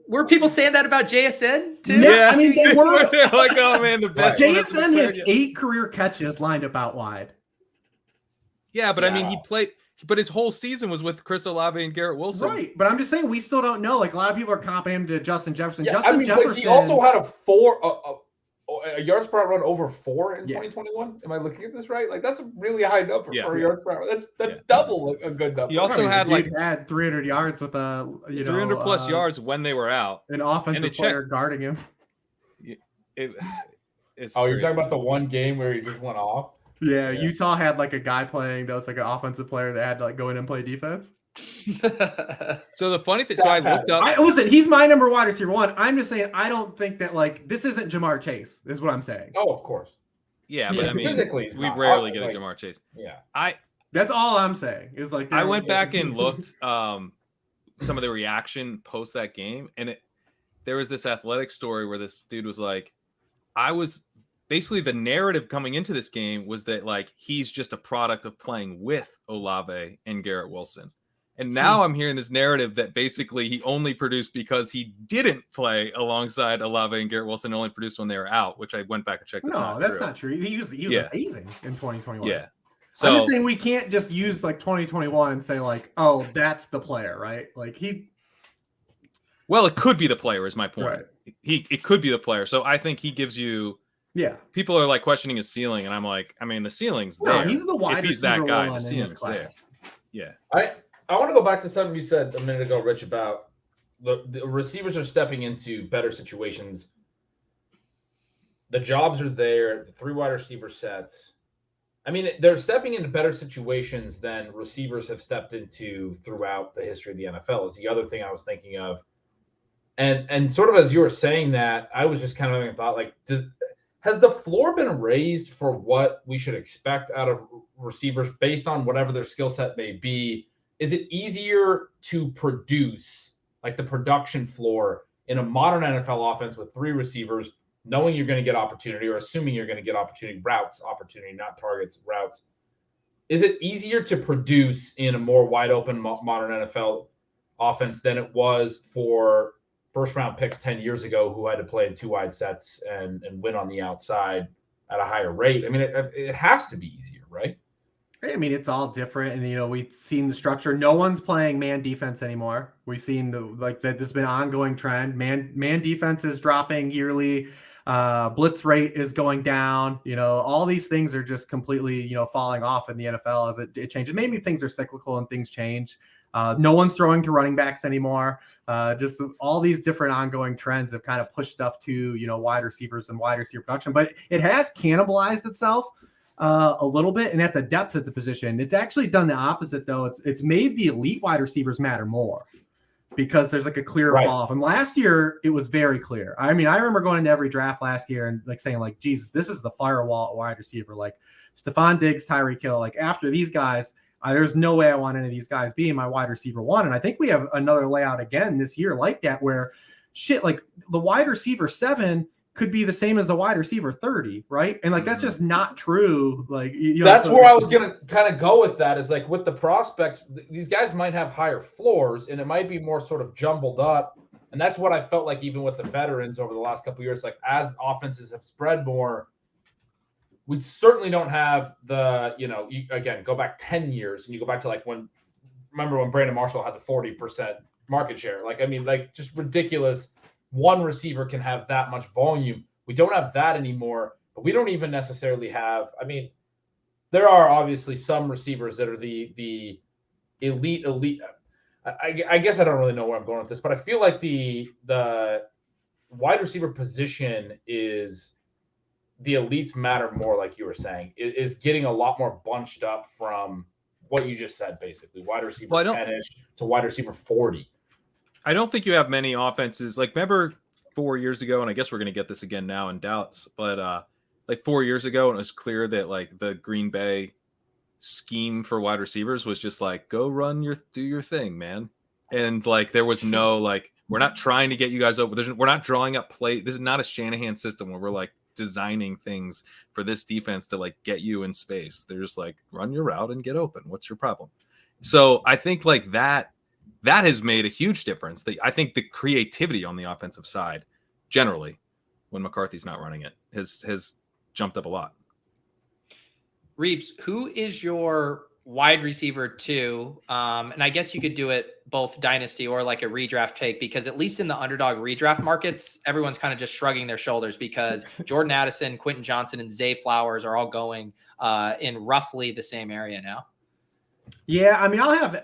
Were people saying that about JSN too? Yeah, I mean, they were like, oh man, the best. JSN has 8 career catches lined up out wide. Yeah, but I mean, he played, but his whole season was with Chris Olave and Garrett Wilson. Right, but I'm just saying we still don't know. Like, a lot of people are comparing him to Justin Jefferson. Yeah, Justin Jefferson. But he also had a yards per out run over 4 in 2021. Am I looking at this right? Like, that's a really high number for yards per out. That's double a good number. He also had 300 yards with 300 plus yards when they were out. An offensive player guarding him. It's you're talking about the one game where he just went off? Yeah, Utah had like a guy playing that was like an offensive player that had to like go in and play defense. So the funny thing, so I looked up. Listen, he's my number wide receiver 1. I'm just saying I don't think that, like, this isn't Jamar Chase, is what I'm saying. Oh, of course. Yeah, but I mean, physically, we rarely get a Jamar Chase. Yeah, that's all I'm saying. Is like I went back and looked some of the reaction post that game, and there was this athletic story where this dude was like, basically the narrative coming into this game was that, like, he's just a product of playing with Olave and Garrett Wilson. And now I'm hearing this narrative that basically he only produced because he didn't play alongside Olave and Garrett Wilson, only produced when they were out, which I went back and checked. No, that's not true. He was amazing in 2021. Yeah. So I'm just saying we can't just use like 2021 and say like, oh, that's the player, right? Like well, it could be the player is my point. Right. It could be the player. So I think he gives you. Yeah. People are like questioning his ceiling, and I'm like, I mean, the ceiling's there. No, he's the wide. If he's that guy, the ceiling's there. Yeah. I want to go back to something you said a minute ago, Rich, about the receivers are stepping into better situations. The jobs are there. The 3 wide receiver sets. I mean, they're stepping into better situations than receivers have stepped into throughout the history of the NFL is the other thing I was thinking of. And sort of as you were saying that, I was just kind of having a thought, like, has the floor been raised for what we should expect out of receivers based on whatever their skill set may be? Is it easier to produce, like the production floor in a modern NFL offense with 3 receivers, knowing you're going to get opportunity or assuming you're going to get opportunity, not targets, routes? is it easier to produce in a more wide open modern NFL offense than it was for first round picks 10 years ago who had to play in 2 wide sets and win on the outside at a higher rate? I mean, it has to be easier, right? I mean, it's all different. And, we've seen the structure. No one's playing man defense anymore. We've seen that this has been an ongoing trend. Man defense is dropping yearly. Blitz rate is going down. All these things are just completely, falling off in the NFL as it changes. Maybe things are cyclical and things change. No one's throwing to running backs anymore. Just all these different ongoing trends have kind of pushed stuff to, wide receivers and wide receiver production. But it has cannibalized itself a little bit, and at the depth of the position. It's actually done the opposite, though. It's made the elite wide receivers matter more because there's like a clear fall off. And last year, it was very clear. I mean, I remember going into every draft last year and saying, Jesus, this is the firewall at wide receiver. Like Stephon Diggs, Tyreek Hill. Like after these guys, there's no way I want any of these guys being my wide receiver 1. And I think we have another layout again this year like that, where like the wide receiver 7 could be the same as the wide receiver 30, right? And that's just not true. That's where I was going to kind of go with that, is like with the prospects, these guys might have higher floors and it might be more sort of jumbled up. And that's what I felt like even with the veterans over the last couple of years, like as offenses have spread more, we certainly don't have the, again, go back 10 years and you go back to remember when Brandon Marshall had the 40% market share? Just ridiculous. One receiver can have that much volume. We don't have that anymore, but we don't even necessarily have, there are obviously some receivers that are the elite. I guess I don't really know where I'm going with this, but I feel like the wide receiver position is the elites matter more, like you were saying. It is getting a lot more bunched up from what you just said, basically. Wide receiver 10-ish to wide receiver 40. I don't think you have many offenses. Remember 4 years ago, and I guess we're going to get this again now in Dallas, but 4 years ago, and it was clear that the Green Bay scheme for wide receivers was just go do your thing, man. And there was no we're not trying to get you guys open. We're not drawing up play. This is not a Shanahan system where we're designing things for this defense to get you in space. They're just run your route and get open. What's your problem? So I think that has made a huge difference. I think the creativity on the offensive side, generally, when McCarthy's not running it, has jumped up a lot. Reebs, who is your wide receiver 2? And I guess you could do it both dynasty or a redraft take, because at least in the underdog redraft markets, everyone's kind of just shrugging their shoulders because Jordan Addison, Quentin Johnson, and Zay Flowers are all going in roughly the same area now. Yeah,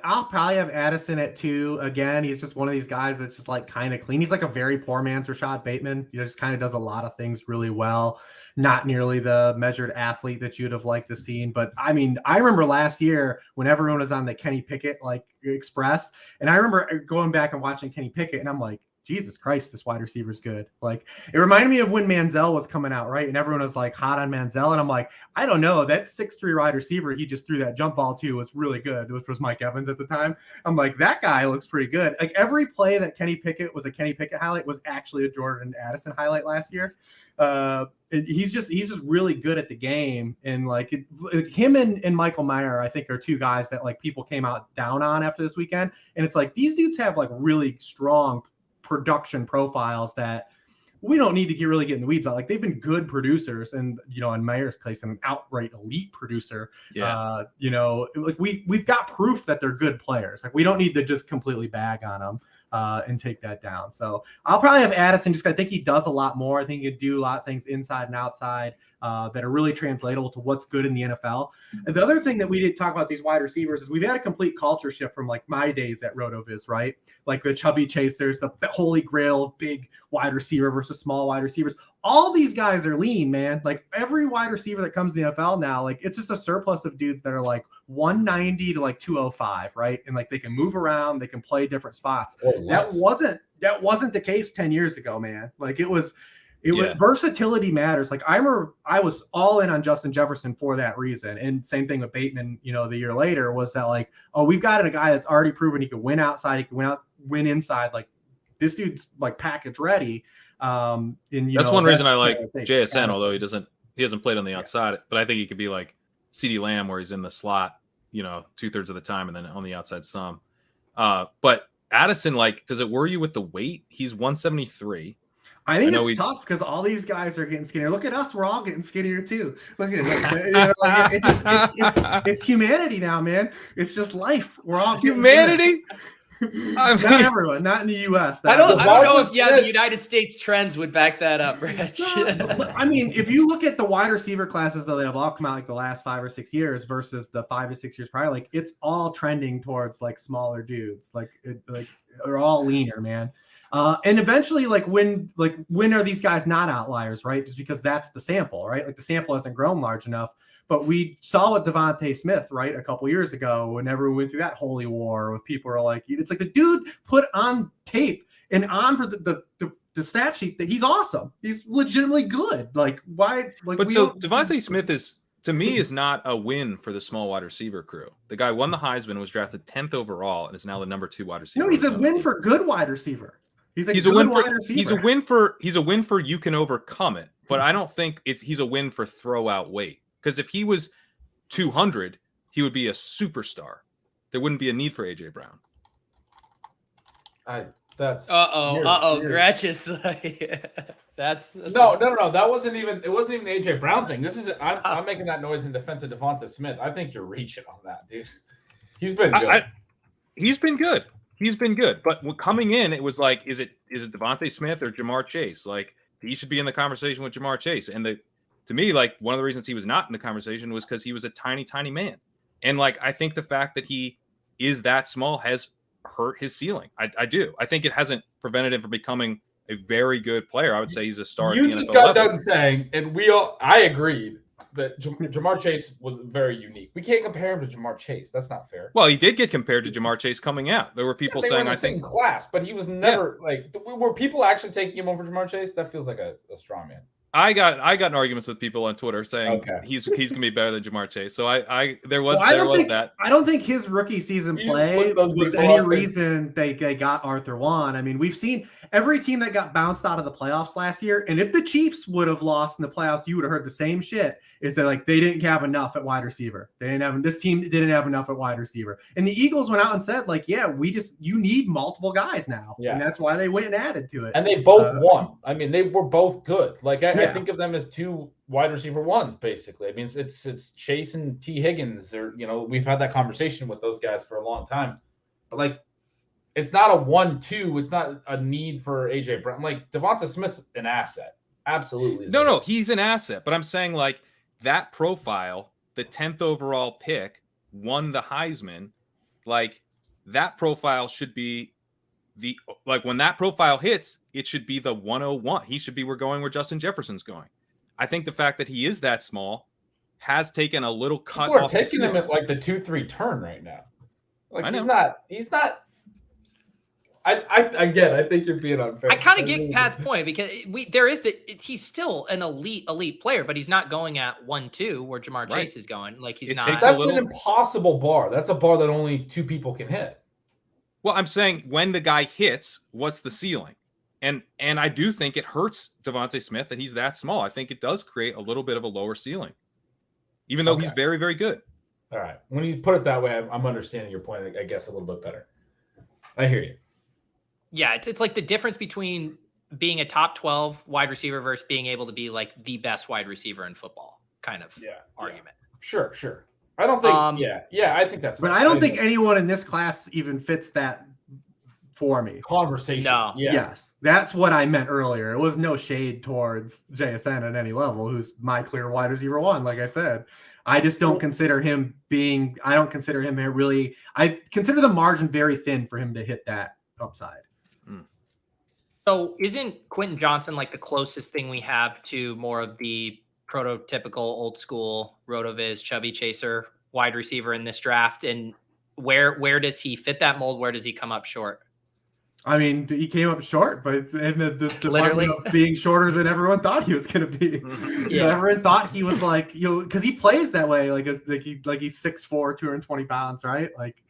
I'll probably have Addison at 2 again. He's just one of these guys that's just kind of clean. He's a very poor man's Rashad Bateman. He just kind of does a lot of things really well. Not nearly the measured athlete that you'd have liked to see. But I remember last year when everyone was on the Kenny Pickett express, and I remember going back and watching Kenny Pickett, and I'm like, Jesus Christ, this wide receiver is good. It reminded me of when Manziel was coming out, right? And everyone was hot on Manziel. And I'm like, I don't know. That 6'3" wide receiver he just threw that jump ball to was really good, which was Mike Evans at the time. I'm like, that guy looks pretty good. Every play that Kenny Pickett was a Kenny Pickett highlight was actually a Jordan Addison highlight last year. He's just really good at the game. And him and Michael Mayer, I think, are 2 guys that people came out down on after this weekend. And it's these dudes have really strong production profiles that we don't need to really get in the weeds about. They've been good producers, and in Mayer's case, an outright elite producer. Yeah. We've got proof that they're good players. We don't need to just completely bag on them and take that down. So I'll probably have Addison. Just I think he does a lot more. I think he could do a lot of things inside and outside that are really translatable to what's good in the NFL. And the other thing that we did talk about these wide receivers is we've had a complete culture shift from my days at RotoViz, right? The chubby chasers, the holy grail, big wide receiver versus small wide receivers. All these guys are lean, man. Every wide receiver that comes to the NFL now, it's just a surplus of dudes that are 190 to 205, right? And they can move around, they can play different spots. That wasn't the case 10 years ago, man. It was versatility matters. I remember I was all in on Justin Jefferson for that reason. And same thing with Bateman, the year later, was that we've got a guy that's already proven he can win outside, he can win inside. This dude's package ready. That's one reason I like JSN, although he hasn't played on the outside, but I think he could be CeeDee Lamb, where he's in the slot, 2/3 of the time, and then on the outside some. But Addison, like, does it worry you with the weight? He's 173. I think it's tough because all these guys are getting skinnier. Look at us; we're all getting skinnier too. Look at it's humanity now, man. It's just life. We're all humanity. Not everyone, not in the U.S. I don't know if the United States trends would back that up, Rich. I mean, if you look at the wide receiver classes, though, they have all come out like the last 5 or 6 years versus the 5 to 6 years prior. Like, it's all trending towards like smaller dudes. Like they're all leaner, man. And eventually, when are these guys not outliers, right? Just because that's the sample, right? Like the sample hasn't grown large enough. But we saw with Devontae Smith, right, a couple years ago, whenever we went through that holy war with people are like, it's like the dude put on tape and on for the stat sheet that he's awesome. He's legitimately good. Like, why? Like, but so Devontae Smith is not a win for the small wide receiver crew. The guy won the Heisman, was drafted 10th overall, and is now the number 2 wide receiver. No, he's a win for good wide receiver. He's a win for you can overcome it, but I don't think he's a win for throw out weight. Because if he was 200, he would be a superstar. There wouldn't be a need for AJ Brown. Gretch is like, that's no. That wasn't even. It wasn't even the AJ Brown thing. This is. I'm making that noise in defense of Devonta Smith. I think you're reaching on that, dude. He's been good. He's been good. But coming in, it was like, is it Devonta Smith or Jamar Chase? Like, he should be in the conversation with Jamar Chase. And to me, like, one of the reasons he was not in the conversation was because he was a tiny, tiny man. And, like, I think the fact that he is that small has hurt his ceiling. I do. I think it hasn't prevented him from becoming a very good player. I would say he's a star. You just got done saying, and I agreed, that Jamar Chase was very unique. We can't compare him to Jamar Chase. That's not fair. Well, he did get compared to Jamar Chase coming out. There were people saying, I think, class, but he was never were people actually taking him over Jamar Chase? That feels like a straw man. I got in arguments with people on Twitter saying he's gonna be better than Jamar Chase. So there was that. I don't think his rookie season play was any reason they got Arthur Juan. I mean, we've seen every team that got bounced out of the playoffs last year, and if the Chiefs would have lost in the playoffs, you would have heard the same shit. Is that like they didn't have enough at wide receiver? This team didn't have enough at wide receiver, and the Eagles went out and said like, you need multiple guys now, and that's why they went and added to it. And they both won. I mean, they were both good. Like I think of them as 2 wide receiver ones, basically. I mean, it's Chase and T. Higgins, or we've had that conversation with those guys for a long time. But like, it's not a 1-2. It's not a need for AJ Brown. Like Devonta Smith's an asset, absolutely. No, he's an asset. But I'm saying like that profile, the 10th overall pick, won the Heisman. Like that profile should be when that profile hits, it should be the 101. He should be where Justin Jefferson's going. I think the fact that he is that small has taken a little cut. People are taking him at like the 2-3 turn right now. Like he's not. I think you're being unfair. I kind of get Pat's point because he's still an elite player, but he's not going at 1-2 where Jamar Chase is going. Like that's an impossible bar. That's a bar that only 2 people can hit. Well, I'm saying when the guy hits, what's the ceiling? And I do think it hurts Devonta Smith that he's that small. I think it does create a little bit of a lower ceiling, even though he's very, very good. All right. When you put it that way, I'm understanding your point, I guess, a little bit better. I hear you. Yeah, it's like the difference between being a top 12 wide receiver versus being able to be like the best wide receiver in football kind of argument. Sure. I don't think, I think that's. But I don't think anyone in this class even fits that for me. Conversation. No. Yeah. Yes, that's what I meant earlier. It was no shade towards JSN at any level, who's my clear wide receiver 1. Like I said, I just don't consider him I consider the margin very thin for him to hit that upside. So isn't Quentin Johnson like the closest thing we have to more of the prototypical old school RotoViz chubby chaser wide receiver in this draft? And where does he fit that mold? Where does he come up short? I mean, he came up short, but in the department of being shorter than everyone thought he was going to be. Everyone thought he was like, because he plays that way, like he's 6'4", 220 pounds, right? Like,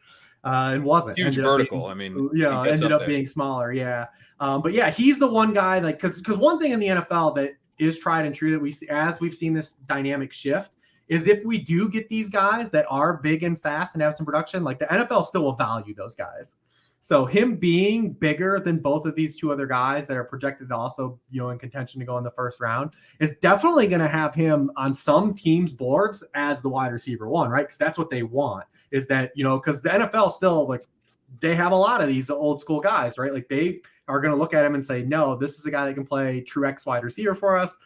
and wasn't huge vertical. Ended up being smaller. Yeah. But yeah, he's the one guy, like, because one thing in the NFL that is tried and true that we see as we've seen this dynamic shift is if we do get these guys that are big and fast and have some production, like the NFL still will value those guys. So him being bigger than both of these two other guys that are projected to also, in contention to go in the first round is definitely going to have him on some teams' boards as the wide receiver one, right? Because that's what they want is that, because the NFL still like they have a lot of these old school guys, right? Like they are going to look at him and say, no, this is a guy that can play true X wide receiver for us.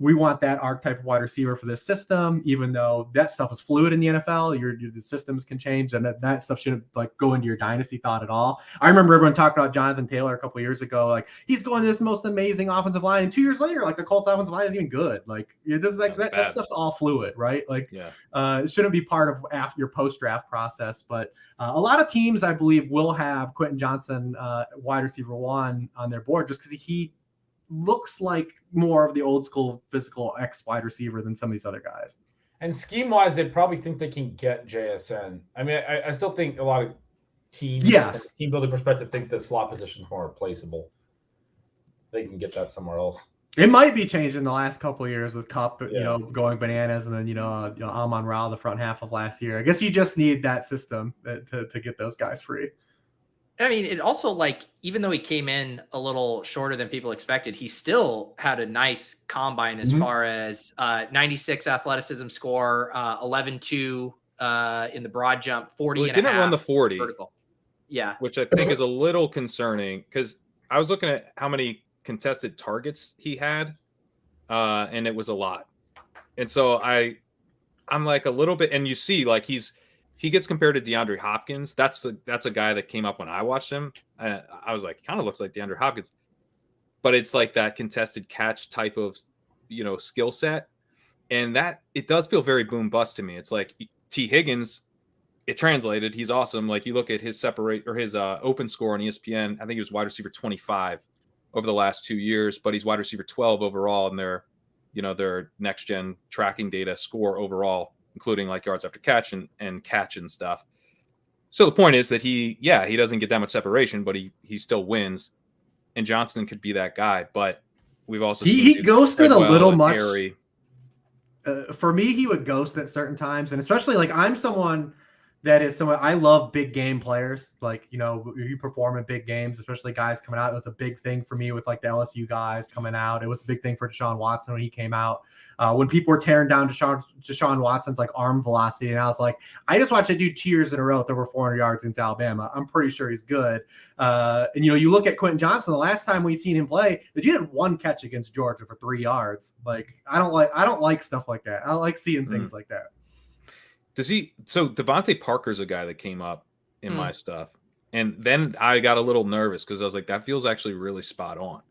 We want that archetype of wide receiver for this system, even though that stuff is fluid in the NFL. The systems can change, and that stuff shouldn't like go into your dynasty thought at all. I remember everyone talking about Jonathan Taylor a couple of years ago, like he's going to this most amazing offensive line, and 2 years later, like the Colts offensive line is even good. Like it does like that stuff's all fluid, right? Like it shouldn't be part of after your post draft process. But a lot of teams, I believe, will have Quentin Johnson, wide receiver one, on their board just because he looks like more of the old school physical X wide receiver than some of these other guys. And scheme wise, they probably think they can get JSN. I mean, I still think a lot of teams, from a team building perspective, think the slot position is more replaceable. They can get that somewhere else. It might be changed in the last couple of years with Cup, going bananas, and then Amon-Ra the front half of last year. I guess you just need that system to get those guys free. I mean, it also like, even though he came in a little shorter than people expected, he still had a nice combine as far as 96 athleticism score, 11.2 in the broad jump, 40 well, and a half. Didn't run the 40. Vertical. Yeah. Which I think is a little concerning because I was looking at how many contested targets he had, and it was a lot. And so I'm like a little bit, and you see like he gets compared to DeAndre Hopkins. That's a guy that came up when I watched him. I was like, kind of looks like DeAndre Hopkins, but it's like that contested catch type of, skill set. And that it does feel very boom bust to me. It's like T Higgins, it translated. He's awesome. Like you look at his open score on ESPN. I think he was wide receiver 25 over the last 2 years, but he's wide receiver 12 overall in their next gen tracking data score overall, including like yards after catch and catch and stuff. So the point is that he doesn't get that much separation, but he still wins. And Johnson could be that guy, but we've also seen he ghosted a little much. For me, he would ghost at certain times, and especially like I'm someone that is someone I love big game players. Like you perform in big games, especially guys coming out. It was a big thing for me with like the LSU guys coming out. It was a big thing for Deshaun Watson when he came out. When people were tearing down Deshaun Watson's like arm velocity, and I was like, I just watched a dude 2 years in a row with over 400 yards against Alabama. I'm pretty sure he's good. And you look at Quentin Johnson. The last time we seen him play, the dude had one catch against Georgia for 3 yards. Like I don't like stuff like that. I don't like seeing things like that. So Devontae Parker's a guy that came up in my stuff, and then I got a little nervous because I was like, that feels actually really spot on.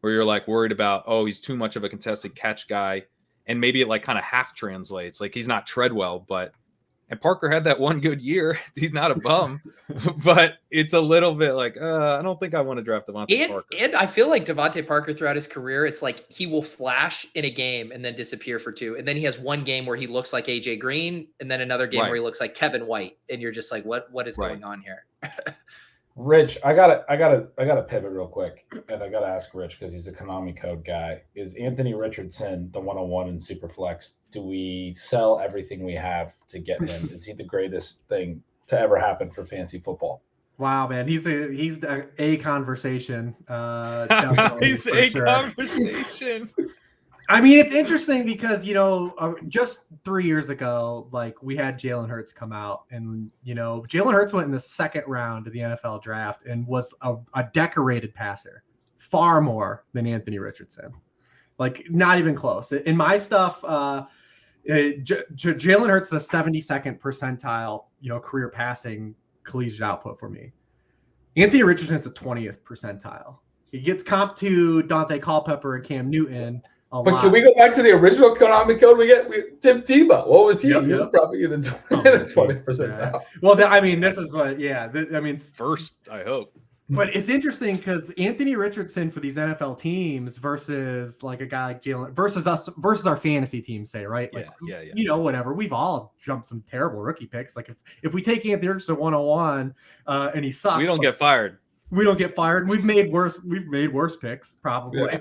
Where you're like worried about, he's too much of a contested catch guy. And maybe it like kind of half translates. Like he's not Treadwell, and Parker had that one good year. He's not a bum, but it's a little bit like, I don't think I want to draft Devontae Parker. And I feel like Devontae Parker throughout his career, it's like he will flash in a game and then disappear for 2. And then he has one game where he looks like AJ Green, and then another game where he looks like Kevin White. And you're just like, what is going on here? Rich, I gotta pivot real quick, and I gotta ask Rich because he's the Konami code guy. Is Anthony Richardson the 101 in Superflex? Do we sell everything we have to get him? Is he the greatest thing to ever happen for fantasy football? Wow, man, he's a conversation. He's a conversation. I mean, it's interesting because, just 3 years ago, like we had Jalen Hurts come out, and, Jalen Hurts went in the second round of the NFL draft and was a decorated passer, far more than Anthony Richardson. Like not even close. In my stuff, Jalen Hurts is a 72nd percentile, career passing collegiate output for me. Anthony Richardson is a 20th percentile. He gets comp to Dante Culpepper and Cam Newton. But can we go back to the original Konami code? We get Tim Tebow. What was he? He was probably in the 20th percentile. Well, this is what. First, I hope. But it's interesting because Anthony Richardson for these NFL teams versus like a guy like Jalen versus our fantasy teams, say, right? Like, whatever. We've all jumped some terrible rookie picks. Like if we take Anthony Richardson 101 and he sucks, we don't get fired. we don't get fired. We've made worse picks probably.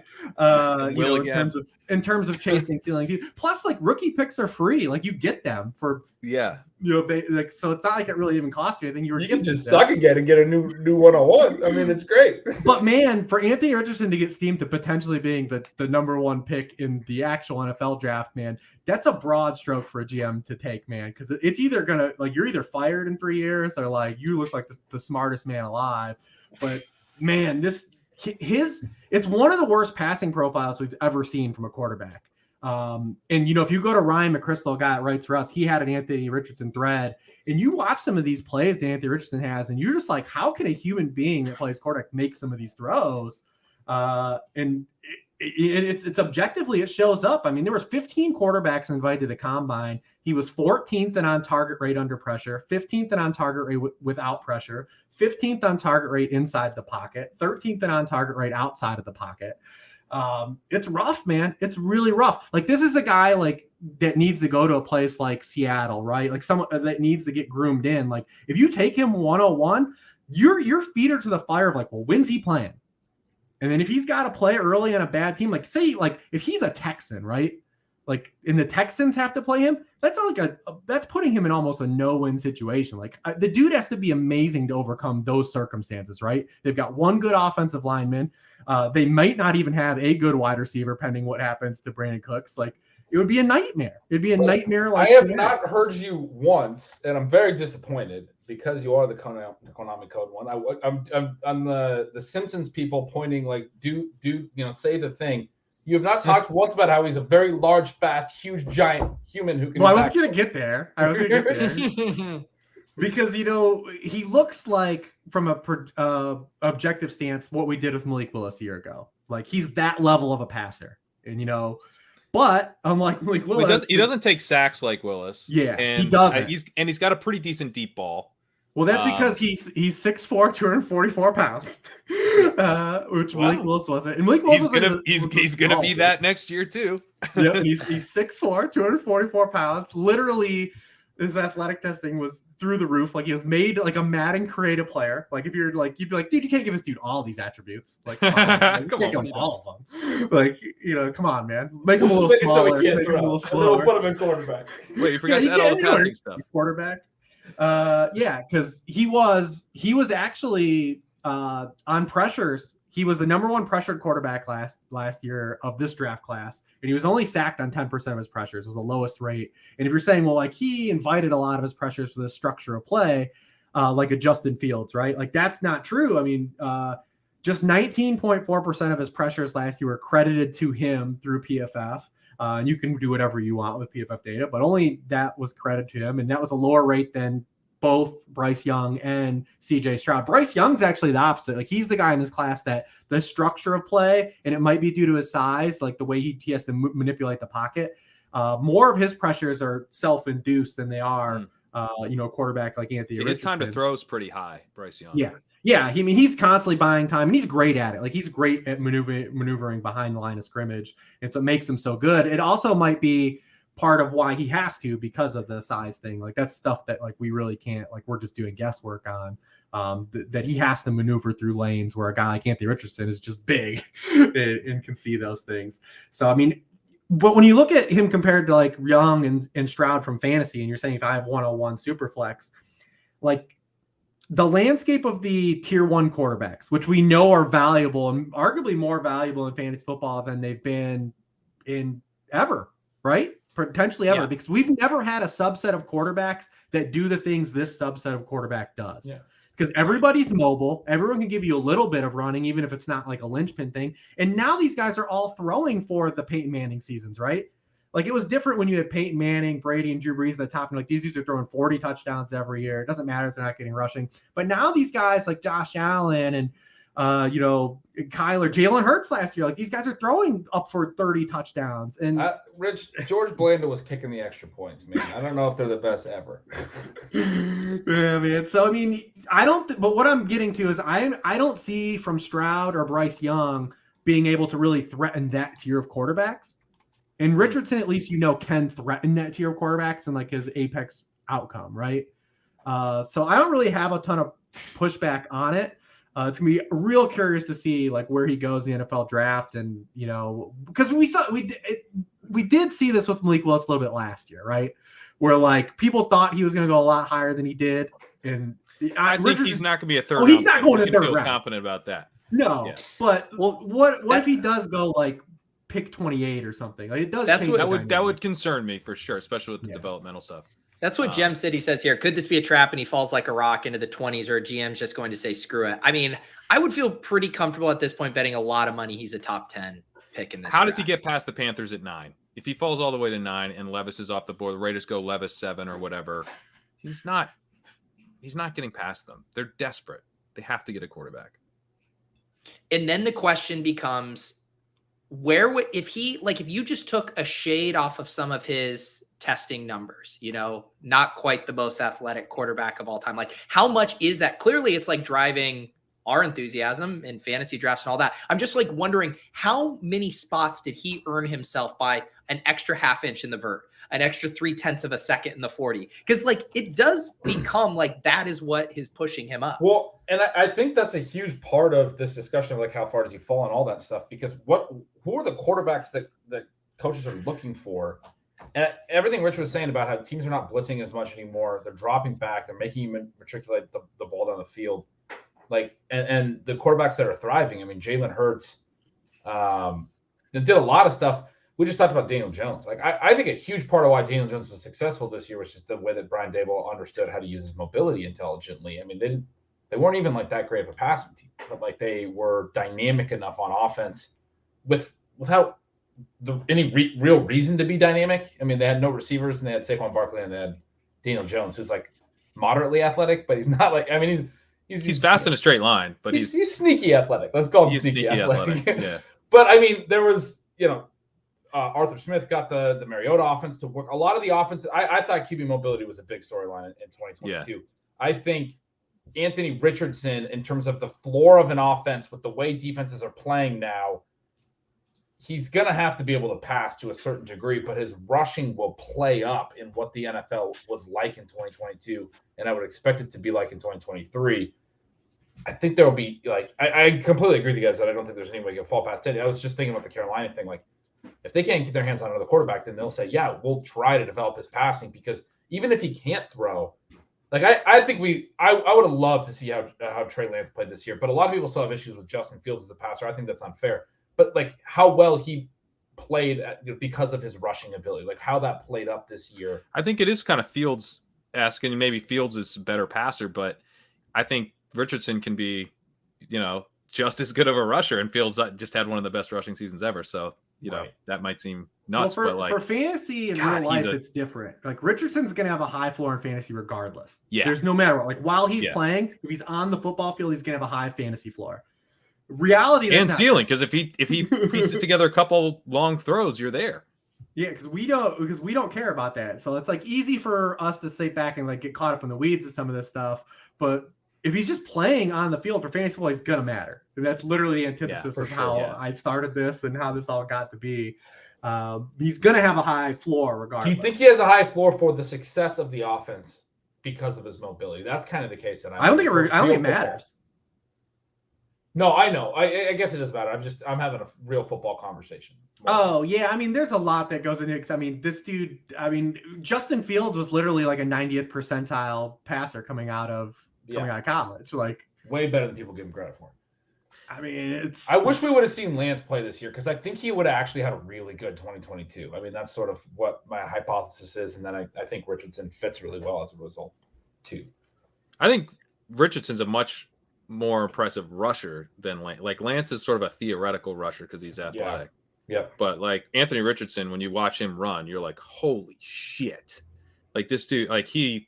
In terms of chasing ceiling. Plus, like rookie picks are free. Like you get them for like so it's not like it really even costs you anything. You can just suck again and get a new 101. I mean, it's great. But man, for Anthony Richardson to get steamed to potentially being the number one pick in the actual NFL draft, man, that's a broad stroke for a GM to take, man. Because it's either gonna like you're either fired in 3 years or like you look like the smartest man alive. But man, it's one of the worst passing profiles we've ever seen from a quarterback. And if you go to Ryan McChrystal, a guy that writes for us, he had an Anthony Richardson thread, and you watch some of these plays that Anthony Richardson has, and you're just like, how can a human being that plays quarterback make some of these throws? And it's objectively, it shows up. I mean, there was 15 quarterbacks invited to the combine. He was 14th in on target rate under pressure, 15th in on target rate without pressure, 15th on target rate inside the pocket, 13th in on target rate outside of the pocket. It's rough, man. It's really rough. Like this is a guy like that needs to go to a place like Seattle, right? Like someone that needs to get groomed in. Like if you take him 101, your feet are to the fire of like, well, when's he playing? And then if he's got to play early on a bad team, like say, like if he's a Texan, right? Like, and the Texans have to play him. That's like that's putting him in almost a no-win situation. Like the dude has to be amazing to overcome those circumstances, right? They've got one good offensive lineman. They might not even have a good wide receiver, pending what happens to Brandon Cooks. Like it would be a nightmare. It'd be a nightmare. Like I have not heard you once, and I'm very disappointed because you are the Konami Code one. I'm the Simpsons people pointing like do say the thing. You have not talked once about how he's a very large, fast, huge, giant human who can. Well, I was going to get there. Because, he looks like, from a objective stance, what we did with Malik Willis a year ago. Like, he's that level of a passer. And, but unlike Malik Willis. He doesn't take sacks like Willis. Yeah, and he doesn't. He's got a pretty decent deep ball. Well, that's because he's 6'4", 244 pounds, which Malik Willis wasn't. And Malik Willis he's gonna be that next year too. Yeah, he's 6'4", 244 pounds. Literally, his athletic testing was through the roof. Like he was made like a Madden creative player. Like if you're like, you'd be like, dude, you can't give this dude all these attributes. Like, come on, all of them. Like, come on, man, make him a little smaller, make him a little slower. Put him in quarterback. Wait, you forgot to add all the passing stuff. Quarterback. Because he was actually on pressures. He was the number one pressured quarterback last year of this draft class, and he was only sacked on 10% of his pressures. It was the lowest rate. And if you're saying, well, like he invited a lot of his pressures for the structure of play, like a Justin Fields, right? Like that's not true. I mean, just 19.4% of his pressures last year were credited to him through PFF. And you can do whatever you want with PFF data, but only that was credited to him. And that was a lower rate than both Bryce Young and CJ Stroud. Bryce Young's actually the opposite. Like he's the guy in this class that the structure of play, and it might be due to his size, like the way he has to manipulate the pocket. More of his pressures are self-induced than they are, a quarterback like Anthony Richardson. His time to throw is pretty high, Bryce Young. Yeah. I mean, he's constantly buying time, and he's great at it. Like he's great at maneuvering behind the line of scrimmage, and so it makes him so good. It also might be part of why he has to, because of the size thing. Like that's stuff that like we really can't, like we're just doing guesswork on. That he has to maneuver through lanes where a guy like Anthony Richardson is just big and can see those things. So I mean, but when you look at him compared to like Young and Stroud from fantasy, and you're saying if I have 101 super flex, like the landscape of the tier 1 quarterbacks, which we know are valuable and arguably more valuable in fantasy football than they've been in ever, right? Potentially ever, because we've never had a subset of quarterbacks that do the things this subset of quarterback does. Yeah. Because everybody's mobile. Everyone can give you a little bit of running, even if it's not like a linchpin thing. And now these guys are all throwing for the Peyton Manning seasons, right? Like it was different when you had Peyton Manning, Brady, and Drew Brees at the top. And like these dudes are throwing 40 touchdowns every year. It doesn't matter if they're not getting rushing. But now these guys like Josh Allen and Kyler, Jalen Hurts last year, like these guys are throwing up for 30 touchdowns. And Rich, George Blanda was kicking the extra points, man. I don't know if they're the best ever. Yeah, man. So I mean, but what I'm getting to is I don't see from Stroud or Bryce Young being able to really threaten that tier of quarterbacks. And Richardson, at least can threaten that tier of quarterbacks and like his apex outcome, right? So I don't really have a ton of pushback on it. It's gonna be real curious to see like where he goes in the NFL draft, and because we did see this with Malik Willis a little bit last year, right? Where like people thought he was gonna go a lot higher than he did, and I think he's not gonna be a third. Oh, he's not going to third feel round. Confident about that. No, but what if he does go like pick 28 or something? Like, it does. That would concern me for sure, especially with the developmental stuff. That's what Gem City says here. Could this be a trap and he falls like a rock into the 20s, or a GM's just going to say screw it? I mean, I would feel pretty comfortable at this point betting a lot of money he's a top 10 pick in this. How does he get past the Panthers at 9? If he falls all the way to 9 and Levis is off the board, the Raiders go Levis 7 or whatever, he's not getting past them. They're desperate. They have to get a quarterback. And then the question becomes, if you just took a shade off of some of his testing numbers, not quite the most athletic quarterback of all time, like how much is that? Clearly it's like driving our enthusiasm in fantasy drafts and all that. I'm just like wondering, how many spots did he earn himself by an extra half inch in the vert, an extra 0.3 of a second in the 40? Because like it does become like that is what is pushing him up. Well, and I think that's a huge part of this discussion of like how far does he fall and all that stuff, because who are the quarterbacks that coaches are looking for? And everything Rich was saying about how teams are not blitzing as much anymore, they're dropping back, they're making you matriculate the ball down the field. Like, and the quarterbacks that are thriving, I mean, Jalen Hurts did a lot of stuff. We just talked about Daniel Jones. Like, I think a huge part of why Daniel Jones was successful this year was just the way that Brian Daboll understood how to use his mobility intelligently. I mean, they weren't even like that great of a passing team, but like they were dynamic enough on offense without any real reason to be dynamic. I mean, they had no receivers, and they had Saquon Barkley, and they had Daniel Jones, who's like moderately athletic, but he's not like, I mean, he's fast in a straight line, but he's sneaky athletic. Let's call him sneaky athletic. Yeah. But I mean, there was, Arthur Smith got the Mariota offense to work. A lot of the offense, I thought QB mobility was a big storyline in 2022. Yeah. I think Anthony Richardson, in terms of the floor of an offense with the way defenses are playing now, he's going to have to be able to pass to a certain degree, but his rushing will play up in what the NFL was like in 2022, and I would expect it to be like in 2023. I think there will be, like, I completely agree with you guys that I don't think there's any way you can fall past 10. I was just thinking about the Carolina thing. Like, if they can't get their hands on another quarterback, then they'll say, yeah, we'll try to develop his passing, because even if he can't throw, like, I think I would have loved to see how Trey Lance played this year, but a lot of people still have issues with Justin Fields as a passer. I think that's unfair. But like how well he played because of his rushing ability, like how that played up this year. I think it is kind of Fields asking, maybe Fields is a better passer, but I think Richardson can be, just as good of a rusher, and Fields just had one of the best rushing seasons ever. So, that might seem nuts, but like for fantasy in real life, it's different. Like Richardson's going to have a high floor in fantasy regardless. Yeah. There's no matter what. Like while he's playing, if he's on the football field, he's going to have a high fantasy floor. Reality and ceiling, because if he pieces together a couple long throws, you're there. Yeah, because we don't care about that. So it's like easy for us to sit back and like get caught up in the weeds of some of this stuff. But if he's just playing on the field for fantasy football, he's gonna matter. And that's literally the antithesis of how I started this and how this all got to be. He's gonna have a high floor regardless. Do you think he has a high floor for the success of the offense because of his mobility? That's kind of the case. I don't think it matters. No, I know. I guess it does matter. I'm having a real football conversation. Oh, yeah. I mean, there's a lot that goes into it. I mean, Justin Fields was literally like a 90th percentile passer coming out of college. Like, way better than people give him credit for. I mean, I wish we would have seen Lance play this year, because I think he would have actually had a really good 2022. I mean, that's sort of what my hypothesis is. And then I think Richardson fits really well as a result, too. I think Richardson's a much more impressive rusher than Lance. Like Lance is sort of a theoretical rusher because he's athletic. Yeah. But like Anthony Richardson, when you watch him run, you're like, holy shit. Like this dude, like he's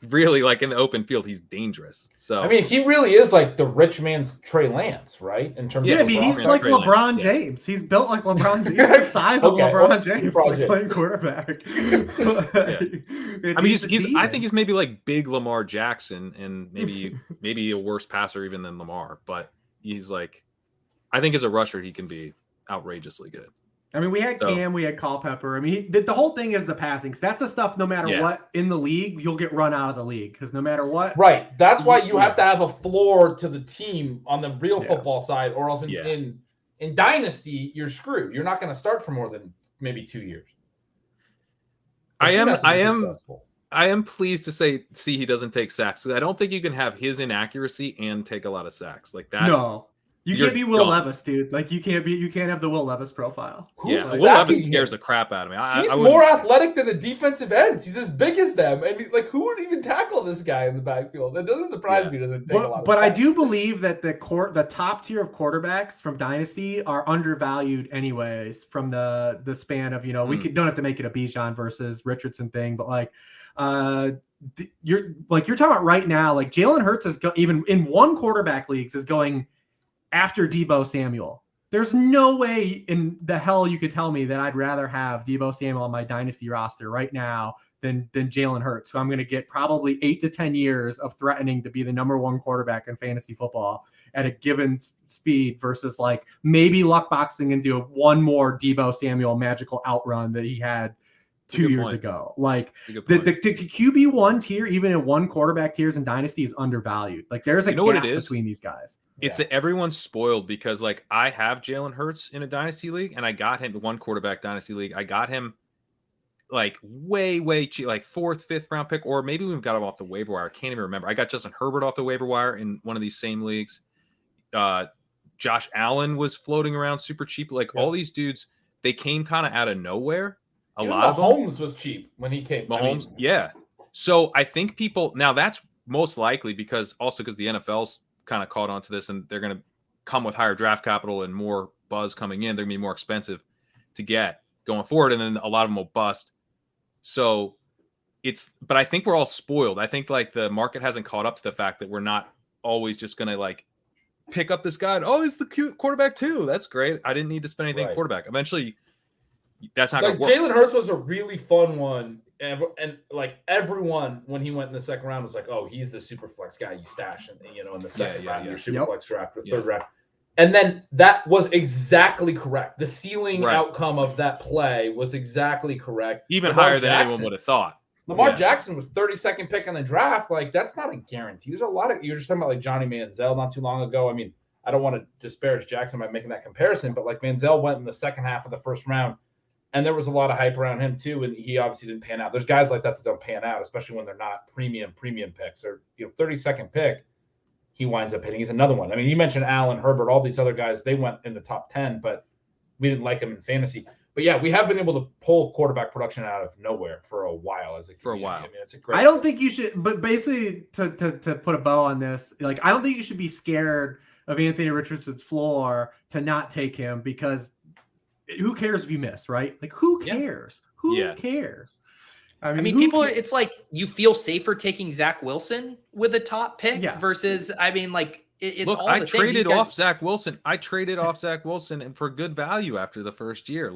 really like in the open field, he's dangerous. So I mean, he really is like the rich man's Trey Lance, right? In terms of he's like LeBron James. He's built like LeBron James. He's the size of LeBron James, playing quarterback. I mean, I think he's maybe like big Lamar Jackson, and maybe a worse passer even than Lamar. But he's like, I think as a rusher, he can be outrageously good. I mean, we had Cam, we had Culpepper. I mean, the whole thing is the passing. That's the stuff, no matter what in the league, you'll get run out of the league because no matter what. Right. That's why you have to have a floor to the team on the real football side, or else in Dynasty, you're screwed. You're not going to start for more than maybe 2 years. I am pleased to see he doesn't take sacks. I don't think you can have his inaccuracy and take a lot of sacks. Like that's no. You can't be Will Levis, dude. Like you can't have the Will Levis profile. Will Levis scares the crap out of me. He's more athletic than the defensive ends. He's as big as them, and who would even tackle this guy in the backfield? It doesn't surprise me. He doesn't take a lot of But I do believe that the top tier of quarterbacks from Dynasty are undervalued, anyways. From the span of don't have to make it a Bijan versus Richardson thing, but you're talking about right now. Like Jalen Hurts is even in one quarterback leagues is going after Deebo Samuel. There's no way in the hell you could tell me that I'd rather have Deebo Samuel on my dynasty roster right now than Jalen Hurts, who I'm going to get probably 8 to 10 years of threatening to be the number one quarterback in fantasy football at a given speed versus maybe luck boxing into one more Deebo Samuel magical outrun that he had 2 years ago. The QB1 tier, even in one quarterback tiers in dynasty, is undervalued. There's a gap between these guys. It's that everyone's spoiled because I have Jalen Hurts in a dynasty league and I got him one quarterback dynasty league. I got him way cheap, 4th, 5th round pick, or maybe we've got him off the waiver wire. I can't even remember. I got Justin Herbert off the waiver wire in one of these same leagues. Josh Allen was floating around super cheap. All these dudes, they came kind of out of nowhere. A lot of Mahomes was cheap when he came. Mahomes, yeah. So I think people now that's most likely because the NFL's kind of caught on to this and they're going to come with higher draft capital and more buzz coming in. They're going to be more expensive to get going forward, and then a lot of them will bust. So but I think we're all spoiled. I think the market hasn't caught up to the fact that we're not always just going to pick up this guy and he's the cute quarterback too. That's great. I didn't need to spend anything quarterback. Eventually, that's not going to work. Jalen Hurts was a really fun one. And everyone, when he went in the second round, was he's the super flex guy you stash in the second round, your super flex draft or third round. And then that was exactly correct. The ceiling outcome of that play was exactly correct. Even higher than anyone would have thought. Lamar Jackson was 32nd pick in the draft. That's not a guarantee. There's a lot of, you're just talking about Johnny Manziel not too long ago. I mean, I don't want to disparage Jackson by making that comparison, but Manziel went in the second half of the first round. And there was a lot of hype around him too, and he obviously didn't pan out. There's guys like that don't pan out, especially when they're not premium picks. Or 32nd pick, he winds up hitting. He's another one. I mean, you mentioned Allen, Herbert, all these other guys. They went in the top 10, but we didn't like them in fantasy. But yeah, we have been able to pull quarterback production out of nowhere for a while. I mean, it's a great. I don't think you should. But basically, to put a bow on this, I don't think you should be scared of Anthony Richardson's floor to not take him because. Who cares if you miss, right? Who cares? Who cares? I mean people, it's you feel safer taking Zach Wilson with a top pick versus, it's Look, all the I same. traded off Zach Wilson. I traded off Zach Wilson and for good value after the first year.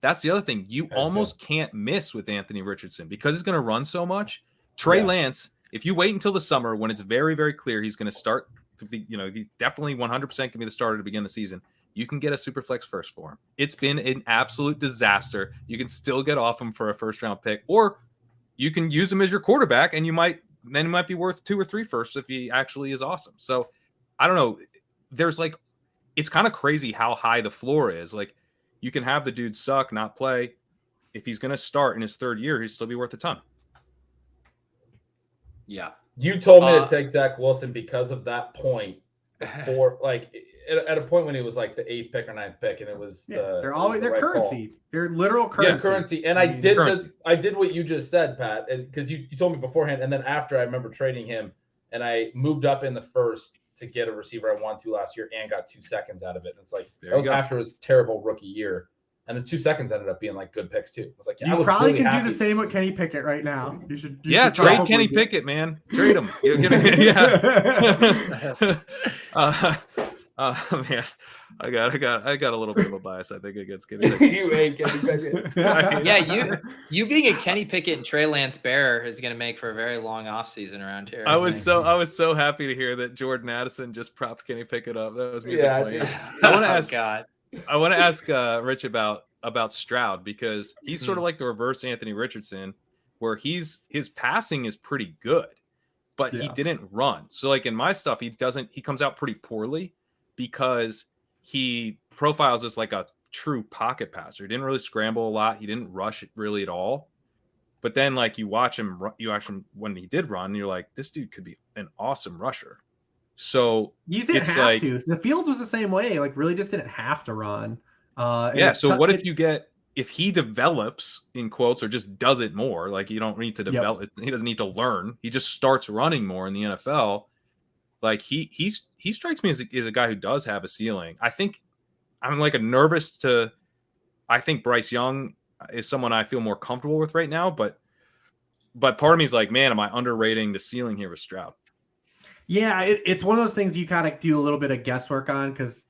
That's the other thing. You almost can't miss with Anthony Richardson because he's going to run so much. Trey Lance, if you wait until the summer when it's very, very clear he's going to start to be, he's definitely 100% can be the starter to begin the season. You can get a super flex first for him. It's been an absolute disaster. You can still get off him for a first round pick, or you can use him as your quarterback and he might be worth 2 or 3 firsts if he actually is awesome. So I don't know. There's it's kind of crazy how high the floor is. You can have the dude suck, not play. If he's going to start in his 3rd year, he'd still be worth a ton. Yeah. You told me to take Zach Wilson because of that point before, at a point when he was the 8th pick or 9th pick, and it was they're always their currency. Call. They're literal currency. Yeah, currency. And I did what you just said, Pat, because you told me beforehand, and then after I remember trading him, and I moved up in the first to get a receiver I wanted to last year and got 2 seconds out of it. And it's that was after his terrible rookie year. And the 2 seconds ended up being good picks too. I was you probably really can do the same with Kenny Pickett right now. You should trade Kenny Pickett, man. Trade him. Man, I got a little bit of a bias, I think, against Kenny Pickett. You ain't Kenny Pickett. Yeah, you being a Kenny Pickett and Trey Lance bearer is going to make for a very long offseason around here. I was so happy to hear that Jordan Addison just propped Kenny Pickett up. That was music to me. I want to ask Rich about about Stroud because he's sort of like the reverse Anthony Richardson, where his passing is pretty good, but he didn't run. So like in my stuff, he comes out pretty poorly because he profiles as like a true pocket passer. He didn't really scramble a lot. He didn't rush really at all. But then like you watch him, when he did run, you're like, this dude could be an awesome rusher. So you didn't have to. The field was the same way. Like really just didn't have to run. So what if he develops in quotes or just does it more? Like you don't need to develop. He doesn't need to learn. He just starts running more in the NFL. Like he strikes me as a guy who does have a ceiling. I think I'm like I think Bryce Young is someone I feel more comfortable with right now, but part of me is like, man, am I underrating the ceiling here with Stroud? Yeah, it's one of those things you kind of do a little bit of guesswork on because,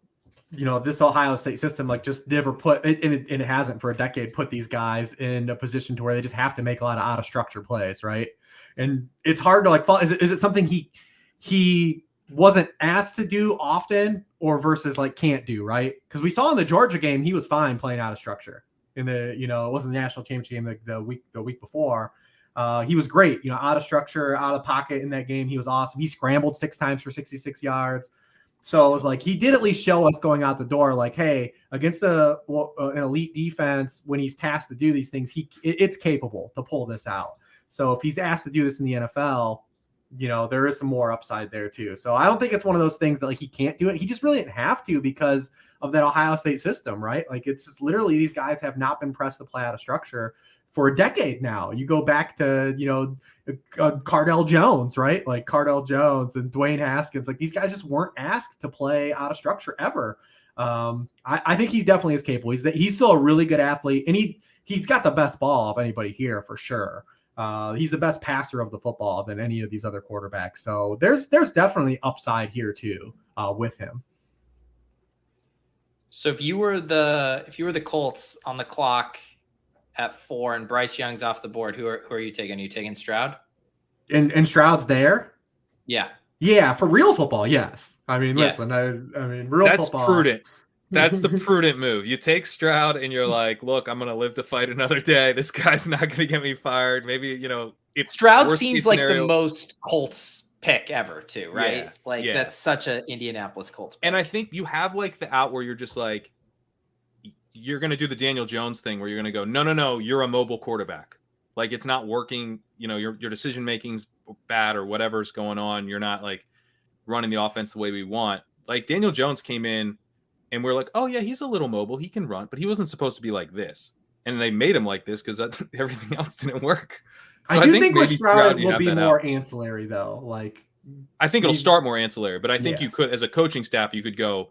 this Ohio State system, like just never put, and it hasn't for a decade, put these guys in a position to where they just have to make a lot of out of structure plays, right? And it's hard to like, is it something he wasn't asked to do often or versus like can't do, right? Because we saw in the Georgia game, he was fine playing out of structure in the, it wasn't the national championship game the week before. He was great, out of structure, out of pocket in that game. He was awesome. He scrambled 6 times for 66 yards. So it was like, he did at least show us going out the door, like, hey, against an elite defense, when he's tasked to do these things, it's capable to pull this out. So if he's asked to do this in the NFL, there is some more upside there too. So I don't think it's one of those things that like he can't do it. He just really didn't have to because of that Ohio State system, right? Like it's just literally these guys have not been pressed to play out of structure for a decade now. You go back to, Cardell Jones, right? Like Cardell Jones and Dwayne Haskins, like these guys just weren't asked to play out of structure ever. I think he definitely is capable. He's still a really good athlete, and he's got the best ball of anybody here for sure. He's the best passer of the football than any of these other quarterbacks. So there's definitely upside here too with him. So if you were the Colts on the clock at 4 and Bryce Young's off the board, who are you taking? Are you taking Stroud? And Stroud's there? Yeah. Yeah, for real football, yes. I mean, listen, I mean, real That's football. That's prudent. That's the prudent move. You take Stroud and you're like, look, I'm going to live to fight another day. This guy's not going to get me fired. Maybe, if Stroud seems like the most Colts pick ever too, right? That's such an Indianapolis Colts pick. And I think you have like the out where you're just like, you're going to do the Daniel Jones thing where you're going to go, no, you're a mobile quarterback. Like it's not working. Your decision making's bad or whatever's going on. You're not like running the offense the way we want. Like Daniel Jones came in and we're like, oh yeah, he's a little mobile. He can run, but he wasn't supposed to be like this. And they made him like this because everything else didn't work. So I do think with Stroud will be more ancillary though. Like I think it'll start more ancillary, but I think you could, as a coaching staff, you could go,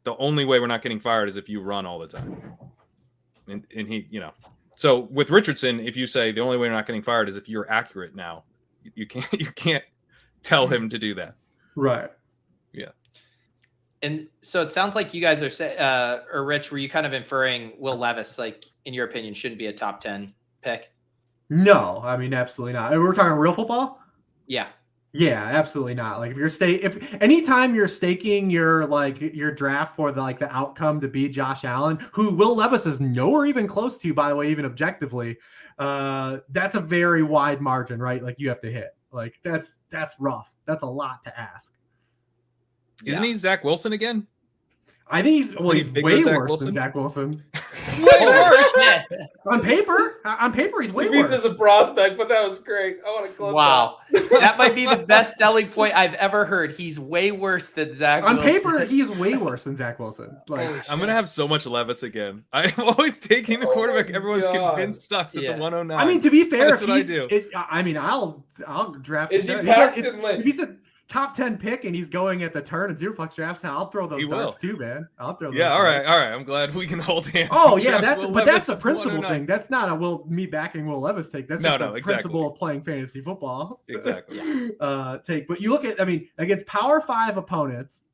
the only way we're not getting fired is if you run all the time. And he, so with Richardson, if you say the only way we're not getting fired is if you're accurate now, you can't tell him to do that. Right. Yeah. And so it sounds like you guys are or Rich, were you kind of inferring Will Levis, like in your opinion, shouldn't be a top 10 pick? No, I mean, absolutely not. We're talking real football? Yeah. Yeah, absolutely not. Like if anytime you're staking your draft for the outcome to be Josh Allen, who Will Levis is nowhere even close to, by the way, even objectively, that's a very wide margin, right? Like you have to hit. Like that's rough. That's a lot to ask. Isn't he Zach Wilson again? I think he's way worse than Zach Wilson. Way worse. On paper, he's way worse. As a prospect, but that was great. I want to close. Wow, that might be the best selling point I've ever heard. He's way worse than Zach Wilson. On paper, he's way worse than Zach Wilson. I'm gonna have so much Levis again. I'm always taking the quarterback everyone's convinced sucks at the 109. I mean, to be fair, that's what I do. I'll draft. Is he Paxton Lynch? If he's a top 10 pick and he's going at the turn of Zeroflex drafts, I'll throw those darts too, man. I'll throw those. Yeah, all right. I'm glad we can hold hands. Oh yeah, that's the principle thing. That's not me backing Will Levis take. That's just the principle of playing fantasy football. Exactly. Take. But you look at, against Power 5 opponents,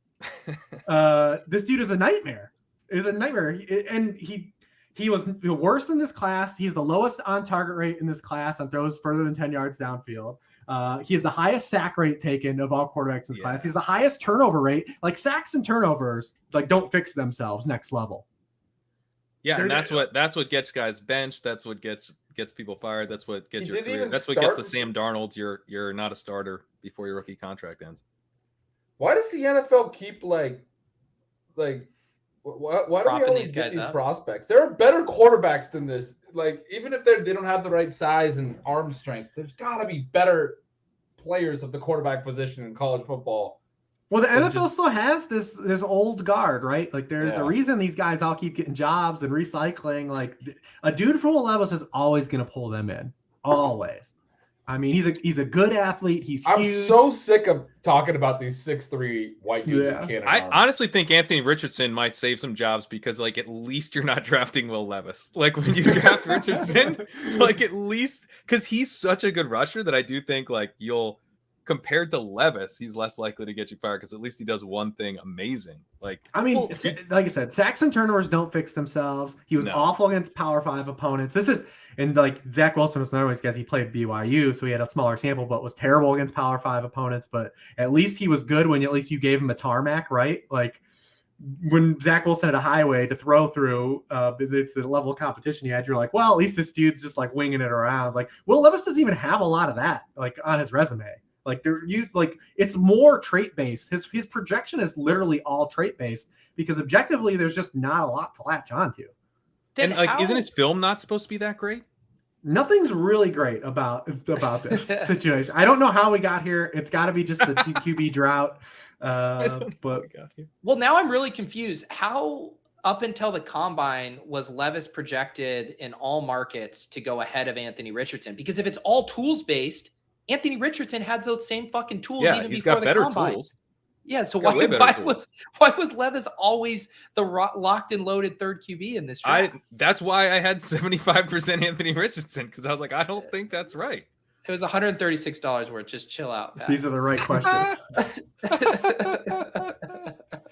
this dude is a nightmare. And he was worse than this class. He's the lowest on target rate in this class on throws further than 10 yards downfield. He has the highest sack rate taken of all quarterbacks in this class. He's the highest turnover rate. Like sacks and turnovers, don't fix themselves next level. Yeah, and that's what gets guys benched. That's what gets people fired. That's what gets your career. That's what gets the Sam Darnolds. You're not a starter before your rookie contract ends. Why does the NFL keep why do we always get these prospects? There are better quarterbacks than this. Like, even if they don't have the right size and arm strength, there's got to be better players of the quarterback position in college football. Well, the NFL still has this old guard, right? Like, there's a reason these guys all keep getting jobs and recycling. Like, a dude from Levis is always going to pull them in, always. I mean, he's a good athlete. He's huge. I'm so sick of talking about these 6'3" white dudes. I honestly think Anthony Richardson might save some jobs because, like, at least you're not drafting Will Levis. Like, when you draft Richardson, like, at least because he's such a good rusher that I do think, like, compared to Levis, he's less likely to get you fired because at least he does one thing amazing. Like, I mean, like I said, sacks and turnovers don't fix themselves. He was awful against Power 5 opponents. And like Zach Wilson was another one because he played BYU, so he had a smaller sample, but was terrible against Power 5 opponents. But at least he was good when at least you gave him a tarmac, right? Like, when Zach Wilson had a highway to throw through, it's the level of competition he had. You're like, well, at least this dude's just like winging it around. Like, Will Levis doesn't even have a lot of that, like, on his resume. Like, it's more trait based. His projection is literally all trait based because objectively there's just not a lot to latch onto. And like, isn't his film not supposed to be that great? Nothing's really great about this situation. I don't know how we got here. It's got to be just the QB drought. But well, now I'm really confused. How up until the combine was Levis projected in all markets to go ahead of Anthony Richardson? Because if it's all tools based, Anthony Richardson had those same fucking tools. Yeah, even he's before got the better combine. tools. Yeah, so why was Levis always the locked and loaded third QB in this draft? That's why I had 75% Anthony Richardson, because I was like, I don't think that's right. It was $136 worth. Just chill out, Pat. These are the right questions.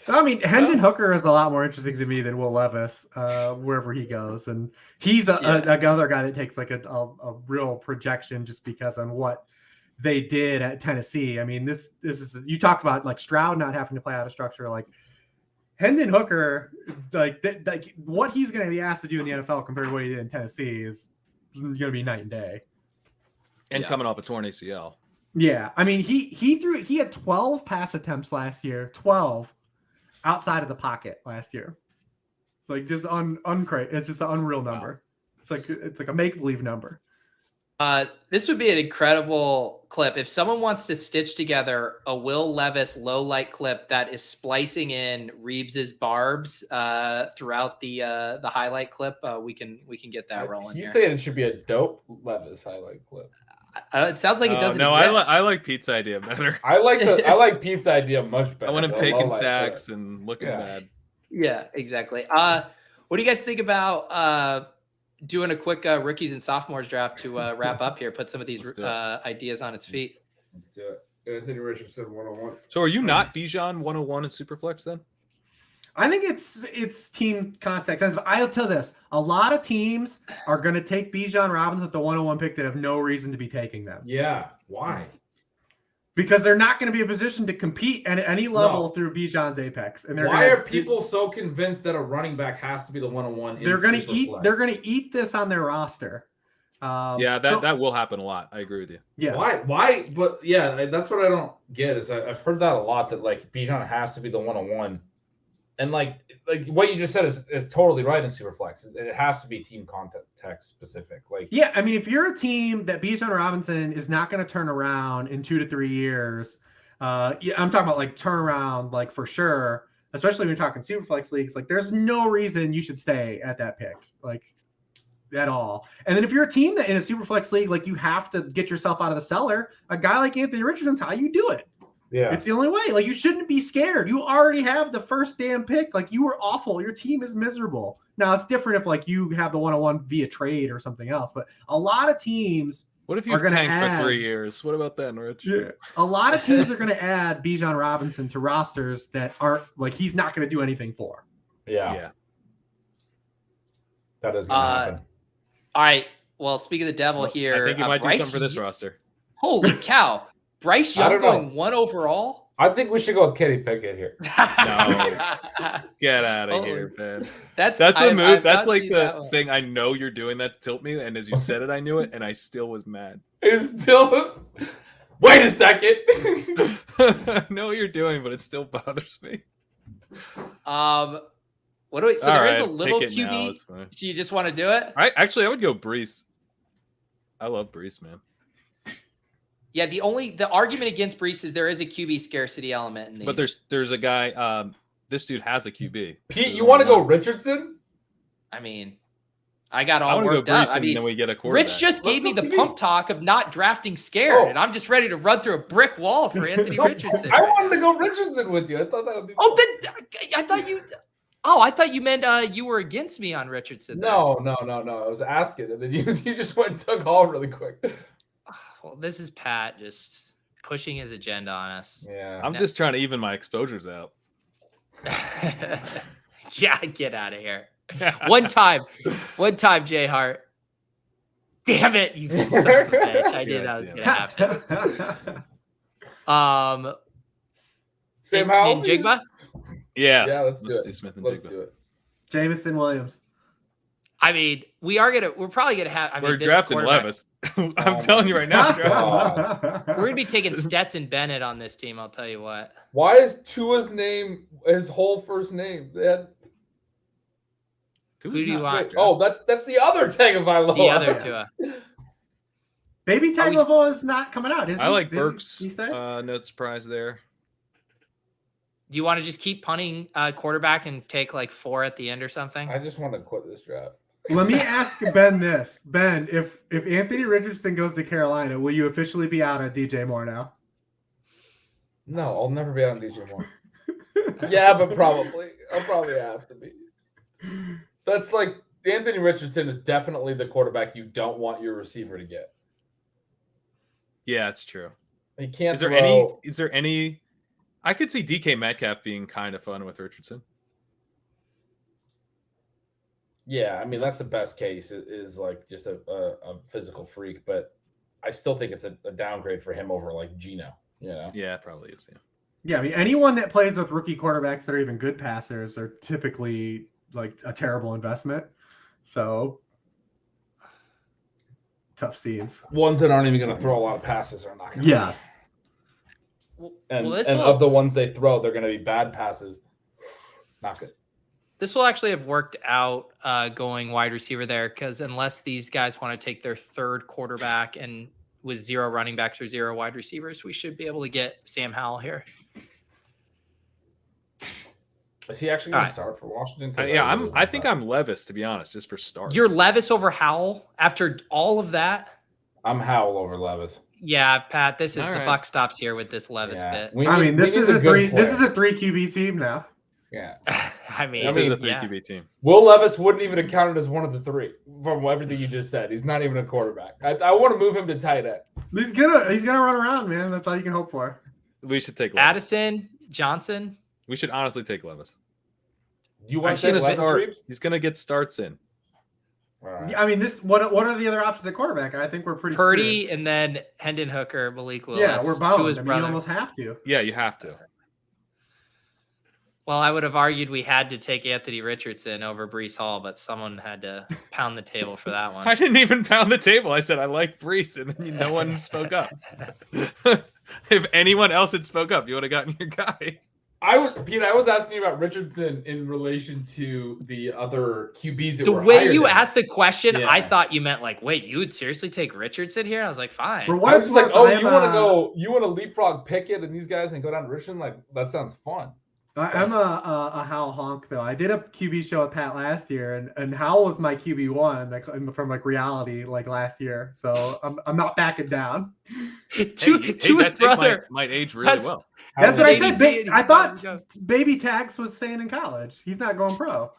I mean, Hendon Hooker is a lot more interesting to me than Will Levis, wherever he goes, and he's another guy that takes like a real projection just because on what they did at Tennessee. I mean, this is, you talk about like Stroud not having to play out of structure. Like, Hendon Hooker, like what he's going to be asked to do in the NFL compared to what he did in Tennessee is going to be night and day. And coming off a torn ACL. Yeah, I mean, he had 12 pass attempts last year, 12 outside of the pocket last year. Like, just it's just an unreal number. Wow. It's like a make believe number. This would be an incredible clip. If someone wants to stitch together a Will Levis low light clip that is splicing in Reebs's barbs throughout the highlight clip, we can get that rolling. He's saying it should be a dope Levis highlight clip. It sounds like it doesn't. No, exist. I like Pete's idea better. I like Pete's idea much better. I want him taking sacks and looking bad. Yeah, exactly. What do you guys think about doing a quick rookies and sophomores draft to wrap up here? Put some of these ideas on its feet. Let's do it. Anthony Richardson 101. So are you not Bijan 101 in Superflex then? I think it's team context. I'll tell this. A lot of teams are going to take Bijan Robinson with the 101 pick that have no reason to be taking them. Yeah. Why? Because they're not going to be in a position to compete at any level through Bijan's apex. And why are people so convinced that a running back has to be the 101? They're going to eat. They're going to eat this on their roster. That will happen a lot. I agree with you. Yeah. Why? But yeah, that's what I don't get. Is I've heard that a lot, that like Bijan has to be the 101, and like what you just said is totally right in Superflex. It has to be team context specific. Like, yeah, I mean, if you're a team that Bijan Robinson is not going to turn around in 2 to 3 years, I'm talking about like turnaround, like for sure. Especially when you're talking Superflex leagues, like there's no reason you should stay at that pick, like at all. And then if you're a team that in a Superflex league, like you have to get yourself out of the cellar, a guy like Anthony Richardson's how you do it. Yeah, it's the only way. Like, you shouldn't be scared. You already have the first damn pick. Like, you were awful. Your team is miserable. Now, it's different if like you have the 101 via trade or something else. But a lot of teams. What if you've tanked for 3 years? What about that, Rich? Yeah. A lot of teams are going to add Bijan Robinson to rosters that aren't like he's not going to do anything for. Yeah. That is going to happen. All right. Well, speak of the devil here. I think you might do something for this roster. Holy cow. Bryce Young going 1 overall? I think we should go with Kenny Pickett here. No. Get out of here, man. That's a move. I've That's not like seen the that one. thing I know you're doing that to tilt me. And as you said it, I knew it, and I still was mad. It's still. Wait a second. I know what you're doing, but it still bothers me. What do we? So All there right, is a little pick it now, QB. it's fine. Do you just want to do it? I would go Brees. I love Brees, man. Yeah. The argument against Brees is there is a QB scarcity element in these. But there's a guy. This dude has a QB. Pete, you want to go Richardson? I mean, I got I all want to go worked up. Brees, I mean, and then we get a quarterback. Rich just gave me Let's the go pump QB. talk of not drafting scared, Oh. and I'm just ready to run through a brick wall for Anthony No, Richardson. I wanted to go Richardson with you. I thought that would be. Oh, then I thought you. Oh, I thought you meant you were against me on Richardson. there. No. I was asking, and then you just went and took all really quick. Well, this is Pat just pushing his agenda on us. Yeah. I'm just trying to even my exposures out. Yeah, get out of here. One time, Jay Hart. Damn it, you son of a bitch! I knew that was gonna happen. Sam Howell? Njigba? Yeah, Let's do do Smith and Let's Jigba. do it. Jameson Williams. I mean, we're probably gonna have. I mean, We're this drafting quarterback- Levis. I'm telling you right now. We're gonna be taking Stetson Bennett on this team. I'll tell you what. Why is Tua's name his whole first name? Who do you want? That's the other Tagovailoa. The other Tua. Baby Tagovailoa is not coming out, is he? I like Is Burks. he stay? No surprise there. Do you want to just keep punting quarterback and take like 4 at the end or something? I just want to quit this draft. Let me ask Ben this. Ben, if Anthony Richardson goes to Carolina, will you officially be out on DJ Moore now? No, I'll never be on DJ Moore. Yeah, but probably. I'll probably have to be. That's like Anthony Richardson is definitely the quarterback you don't want your receiver to get. Yeah, it's true. He can't. Is there any? I could see DK Metcalf being kind of fun with Richardson. Yeah, I mean that's the best case. Is like just a physical freak, but I still think it's a downgrade for him over like Geno. You know? Yeah, it probably is. Yeah. Yeah, I mean, anyone that plays with rookie quarterbacks that are even good passers are typically like a terrible investment. So tough scenes. Ones that aren't even going to throw a lot of passes are not going to. Yes. And of the ones they throw, they're going to be bad passes. Not good. This will actually have worked out going wide receiver there because unless these guys want to take their third quarterback and with 0 running backs or 0 wide receivers, we should be able to get Sam Howell here. Is he actually going to start for Washington? I think I'm Levis, to be honest, just for starts. You're Levis over Howell after all of that? I'm Howell over Levis. Yeah, Pat, this is All the right. buck stops here with this Levis bit. This is a 3 QB team now. Yeah. I mean, this is a 3 QB team. Will Levis wouldn't even have counted as one of the 3 from everything you just said. He's not even a quarterback. I want to move him to tight end. He's gonna run around, man. That's all you can hope for. We should take Levis. Addison, Johnson. We should honestly take Levis. Do you want to He's take gonna Levis? start. He's gonna get starts in. All right. I mean, what are the other options at quarterback? I think we're pretty Purdy screwed. and then Hendon Hooker, Malik Willis. Yeah, we're bound. His brother. You almost have to. Yeah, you have to. Well, I would have argued we had to take Anthony Richardson over Breece Hall, but someone had to pound the table for that one. I didn't even pound the table. I said I like Brees, and then no one spoke up. If anyone else had spoke up, you would have gotten your guy. I was asking you about Richardson in relation to the other QBs that the were way higher you than asked the question, Yeah. I thought you meant like, wait, you would seriously take Richardson here? I was like, fine. For I what was it's just like, worth, you want to leapfrog Pickett and these guys and go down to Richmond? Like, that sounds fun. I'm a Howell honk though. I did a QB show with Pat last year, and Howell was my QB1 from like reality like last year. So I'm not backing down. to his brother might age really well. That's what I Baby said. T, I thought go. Baby Tags was staying in college. He's not going pro.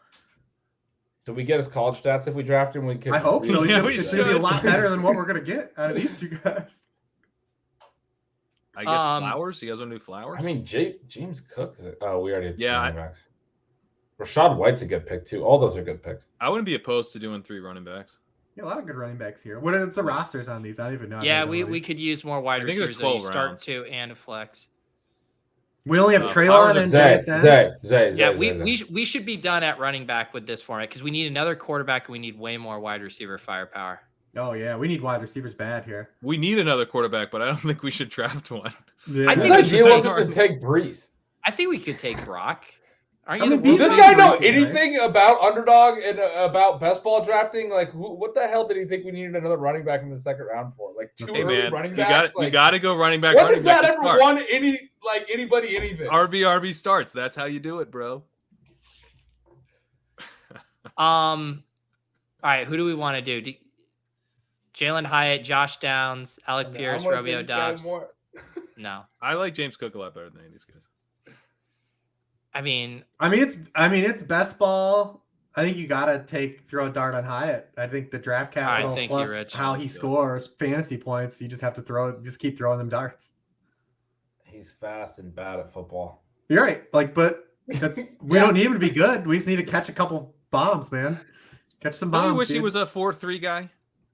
Do we get his college stats if we draft him? I hope so. Yeah, He's going to be a lot better than what we're going to get out of these two guys. I guess Flowers. You guys want to do Flowers? I mean, James Cook. We already had Yeah, running backs. Rashad White's a good pick too. All those are good picks. I wouldn't be opposed to doing 3 running backs. Yeah, a lot of good running backs here. What are the rosters on these? I don't even know. Yeah, we could use more wide I think they're receivers. 12 You start rounds. 2 and a flex. We only have Treylon and Zay. Yeah, we should be done at running back with this format because we need another quarterback and we need way more wide receiver firepower. Oh yeah, we need wide receivers bad here. We need another quarterback, but I don't think we should draft one. Yeah. I think the idea wasn't to take Brees. I think we could take Brock. Aren't you does this guy know anything about underdog and about best ball drafting? Like, what the hell did he think we needed another running back in the second round for? Like, two early running backs? You got to go running back. When does that ever won anybody anything? RB starts. That's how you do it, bro. All right, who do we want to do? Jalen Hyatt, Josh Downs, Alec Pierce, Romeo Dobbs. No, I like James Cook a lot better than any of these guys. I mean, it's best ball. I think you gotta throw a dart on Hyatt. I think the draft capital plus how he scores fantasy points, you just have to keep throwing them darts. He's fast and bad at football. You're right. But we don't need him to be good. We just need to catch a couple bombs, man. Catch some bombs. I wish he was a 4-3 guy.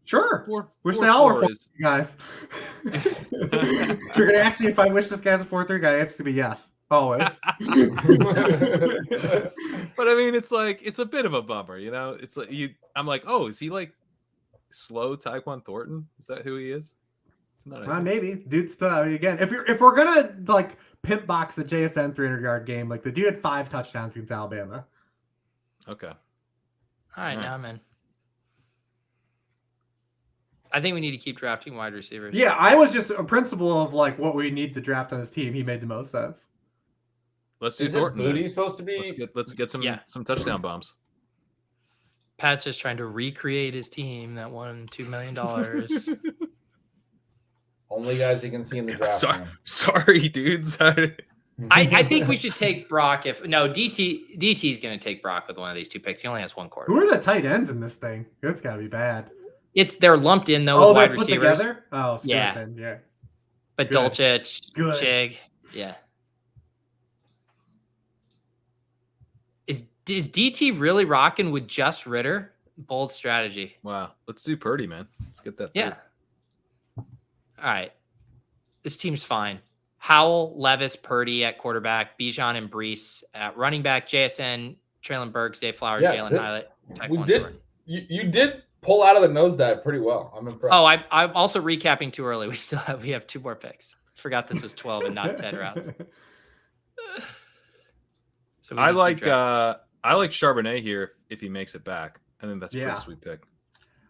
Sure. Wish they all were 4-3 guys. If you're gonna ask me if I wish this guy's a 4-3 guy, it's to be yes. Always. But I mean, it's a bit of a bummer, you know. It's like I'm like, oh, is he like slow Tyquan Thornton? Is that who he is? It's not. Maybe, dude's still. I mean, again, if we're gonna like pimp box the JSN 300-yard game, like the dude had 5 touchdowns against Alabama. Okay. All right, now I'm in. I think we need to keep drafting wide receivers. Yeah, I was just a principle of like what we need to draft on this team. He made the most sense. Let's do Thornton. Booty's supposed to be. Let's get some touchdown bombs. Pat's just trying to recreate his team that won $2 million. Only guys you can see in the draft. Sorry, dudes. I think we should take Brock. DT's going to take Brock with one of these 2 picks. He only has 1 quarterback. Who are the tight ends in this thing? That's got to be bad. They're lumped in though with wide put receivers. Together? Oh, yeah. Yeah. But Dulcich, Chig, yeah. Is DT really rocking with just Ritter? Bold strategy. Wow. Let's do Purdy, man. Let's get that. Yeah. All right. This team's fine. Howell, Levis, Purdy at quarterback, Bijan and Brees at running back, JSN, Traylon Burks, Zay Flowers, Jalen Hyatt. You did pull out of the nosedive pretty well. I'm impressed. Oh, I'm also recapping too early. We have 2 more picks. Forgot this was 12 and not 10 rounds. So I like Charbonnet here if he makes it back. I think that's a pretty sweet pick.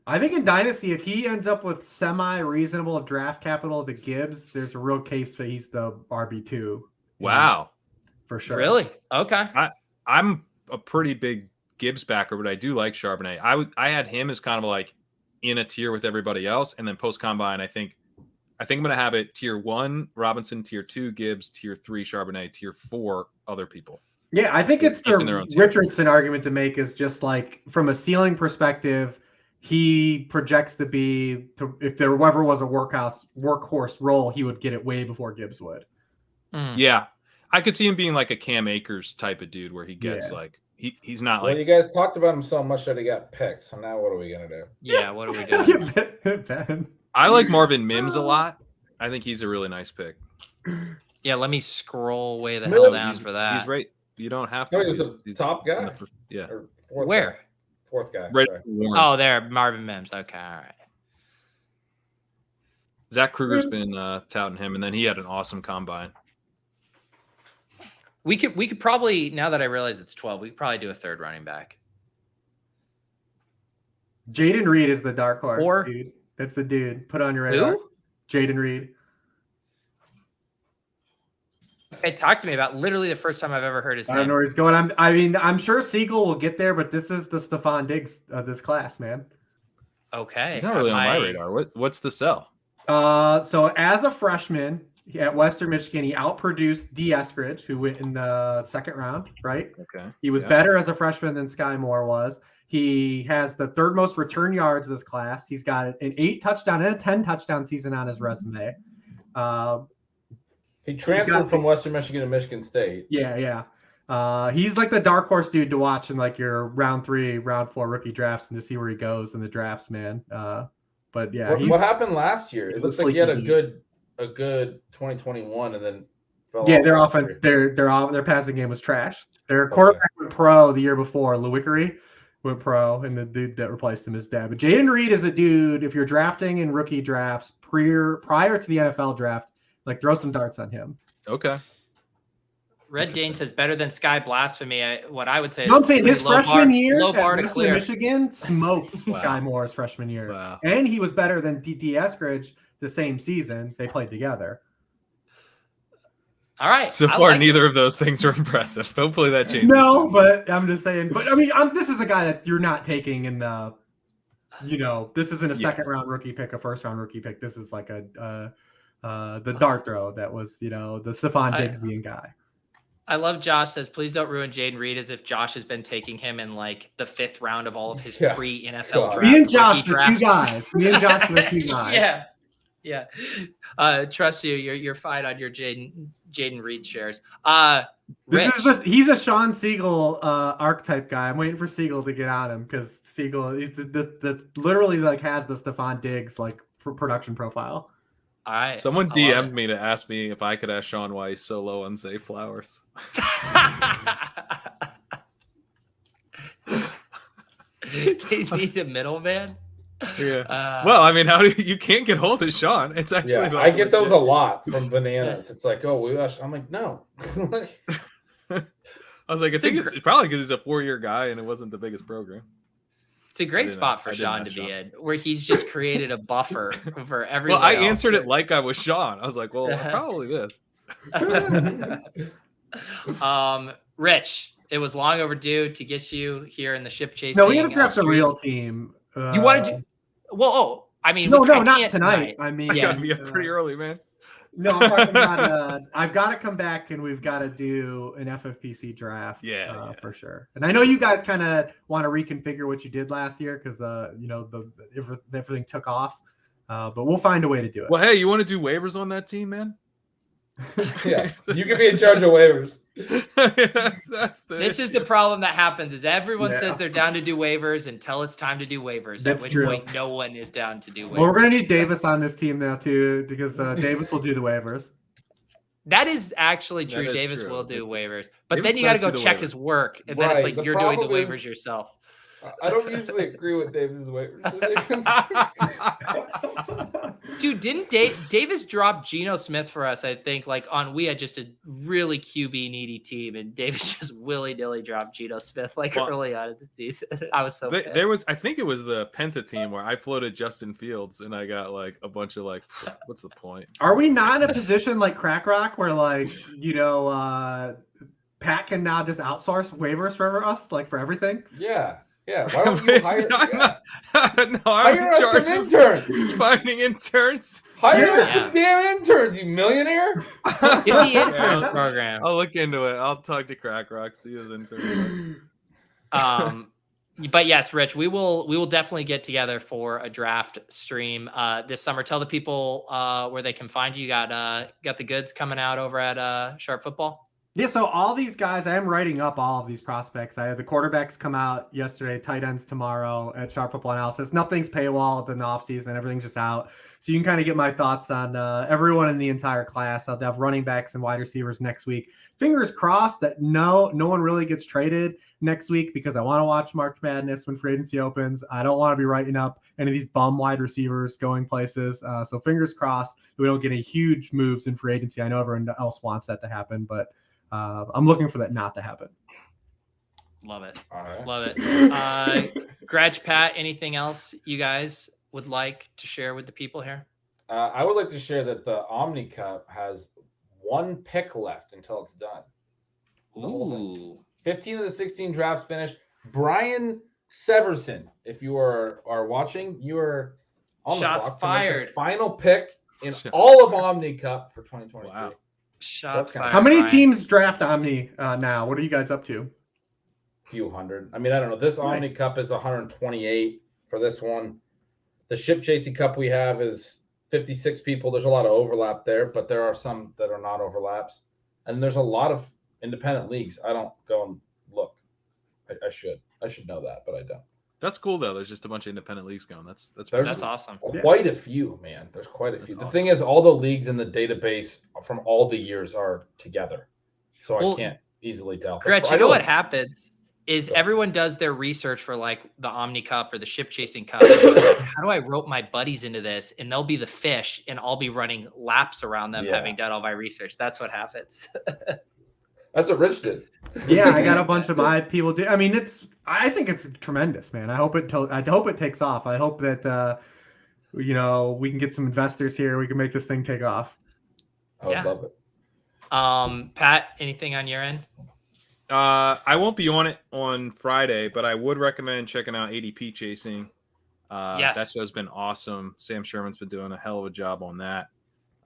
I think in Dynasty, if he ends up with semi-reasonable draft capital to Gibbs, there's a real case that he's the RB2. Wow. For sure. Really? Okay. I'm a pretty big Gibbs backer, but I do like Charbonnet. I had him as kind of like in a tier with everybody else, and then post combine, I think I'm gonna have it tier 1 Robinson, tier 2 Gibbs, tier 3 Charbonnet, tier 4 other people. Yeah, I think it's the Richardson argument to make is just like from a ceiling perspective, he projects to be if there ever was a workhorse role, he would get it way before Gibbs would. Yeah, I could see him being like a Cam Akers type of dude where he gets like. He's not like. Well, you guys talked about him so much that he got picked. So now what are we gonna do? Yeah, what are we doing? I like Marvin Mims a lot. I think he's a really nice pick. Yeah, let me scroll way the hell down for that. He's right. You don't have to. He's a top guy. Yeah. Where? Fourth guy. Right. Oh, there, Marvin Mims. Okay, all right. Zach Kruger's been touting him, and then he had an awesome combine. We could probably, now that I realize it's 12, we could probably do a 3rd running back. Jayden Reed is the dark horse, dude. That's the dude. Put it on your radar. Who? Jayden Reed. Okay, talk to me about literally the first time I've ever heard his name. I don't know where he's going. I'm sure Siegel will get there, but this is the Stephon Diggs of this class, man. Okay. He's not really on my radar. What's the sell? So as a freshman at Western Michigan, he outproduced D. Eskridge, who went in the 2nd round, right? Okay. He was better as a freshman than Sky Moore was. He has the 3rd most return yards of this class. He's got an 8 touchdown and a 10 touchdown season on his resume. He transferred from Western Michigan to Michigan State. Yeah. He's like the dark horse dude to watch in like your round 3, round 4 rookie drafts and to see where he goes in the drafts, man. But yeah, what happened last year? It looks like he had a good 2021, and then Yeah, their passing game was trash. Their quarterback went pro the year before. Lewickery went pro, and the dude that replaced him is dead. But Jayden Reed is a dude. If you're drafting in rookie drafts prior to the NFL draft, like throw some darts on him. Okay. Red Dane says better than Sky Blasphemy. What I would say, I'm saying his freshman year low bar at to clear. Michigan smoked Wow. Sky Moore's freshman year, Wow. and he was better than D.T. Eskridge the same season they played together. All right. So far, neither of those things are impressive. Hopefully that changes. No, but I'm just saying. But I mean, this is a guy that you're not taking in the. This isn't a second round rookie pick, a first round rookie pick. This is like the dart throw that was, the Stephon Diggsian guy. I love Josh says, please don't ruin Jayden Reed as if Josh has been taking him in like the 5th round of all of his pre-NFL drafts. Me and Josh, the two guys. Me and Josh, the two guys. Yeah. Trust you. You're fine on your Jayden Reed shares. He's a Sean Siegel archetype guy. I'm waiting for Siegel to get on him because Siegel that's literally like has the Stephon Diggs like production profile. All right. Someone DM'd me to ask me if I could ask Sean why he's so low on Zay Flowers. They need a middleman. Yeah. Well, I mean, you can't get hold of Sean? It's actually. Yeah, I get those a lot from Bananas. It's like, I'm like, no. I was like, I think it's probably because he's a 4-year guy and it wasn't the biggest program. It's a great spot for Sean to be in, where he's just created a buffer for everyone. Well, I answered it like I was Sean. I was like, well, probably this. Rich, it was long overdue to get you here in the ship chasing. No, we got to draft a real team. You want to do? Well, I mean, no, not tonight. I mean, I gotta be up pretty early, man. No, I'm talking about. I've got to come back and we've got to do an FFPC draft. For sure. And I know you guys kind of want to reconfigure what you did last year because everything took off. But we'll find a way to do it. Well, hey, you want to do waivers on that team, man? Yeah, you can be in charge of waivers. This is the problem that happens is everyone says they're down to do waivers until it's time to do waivers. That's at which true. point no one is down to do waivers. Well, we're gonna need Davis on this team now too because Davis will do the waivers. That is actually true. Davis will do waivers, but Davis then you got to go check his work, and then it's like you're doing the waivers yourself. I don't usually agree with Davis's waivers. Dude, didn't Davis drop Geno Smith for us? I think we had just a really QB needy team, and Davis just willy-nilly dropped Geno Smith early on in the season. I was so pissed. I think it was the Penta team where I floated Justin Fields, and I got a bunch of what's the point? Are we not in a position like Crack Rock where Pat can now just outsource waivers for us for everything? Yeah. Yeah, why don't you hire? Hire us some interns. Finding interns. Hire us some damn interns, you millionaire. Get the intern program. I'll look into it. I'll talk to Crack Rock, see his intern. But yes, Rich, we will definitely get together for a draft stream this summer. Tell the people where they can find you. You got the goods coming out over at Sharp Football. Yeah, so all these guys, I am writing up all of these prospects. I had the quarterbacks come out yesterday, tight ends tomorrow at Sharp Football Analysis. Nothing's paywalled in the offseason. Everything's just out. So you can kind of get my thoughts on everyone in the entire class. I'll have running backs and wide receivers next week. Fingers crossed that no one really gets traded next week because I want to watch March Madness when free agency opens. I don't want to be writing up any of these bum wide receivers going places. So fingers crossed that we don't get any huge moves in free agency. I know everyone else wants that to happen, but I'm looking for that not to happen. Love it. All right. Love it. Gretch, Pat, anything else you guys would like to share with the people here? I would like to share that the Omni Cup has 1 pick left until it's done. Ooh. 15 of the 16 drafts finished. Brian Severson, if you are watching, you are on Shots the clock fired. The final pick in all of Omni Cup for 2023. Wow. Shots fired. How many teams draft Omni now? What are you guys up to? Few hundred. I mean, I don't know. This Omni Cup is 128 for this one. The Ship Chasing Cup we have is 56 people. There's a lot of overlap there, but there are some that are not overlaps. And there's a lot of independent leagues. I don't go and look. I should know that, but I don't. That's cool though. There's just a bunch of independent leagues going. That's awesome. Quite a few, man. There's quite a few. That's The awesome. thing is, all the leagues in the database from all the years are together. So Well, I can't easily tell. Gretch, you know what happens is everyone does their research for like the Omni Cup or the ship chasing cup. Like, how do I rope my buddies into this? And they'll be the fish and I'll be running laps around them, having done all my research. That's what happens. That's what Rich did. Yeah, I got a bunch of my people do. I mean, I think it's tremendous, man. I hope it takes off. I hope that we can get some investors here. We can make this thing take off. I would love it. Pat, anything on your end? I won't be on it on Friday, but I would recommend checking out ADP Chasing. That show's been awesome. Sam Sherman's been doing a hell of a job on that.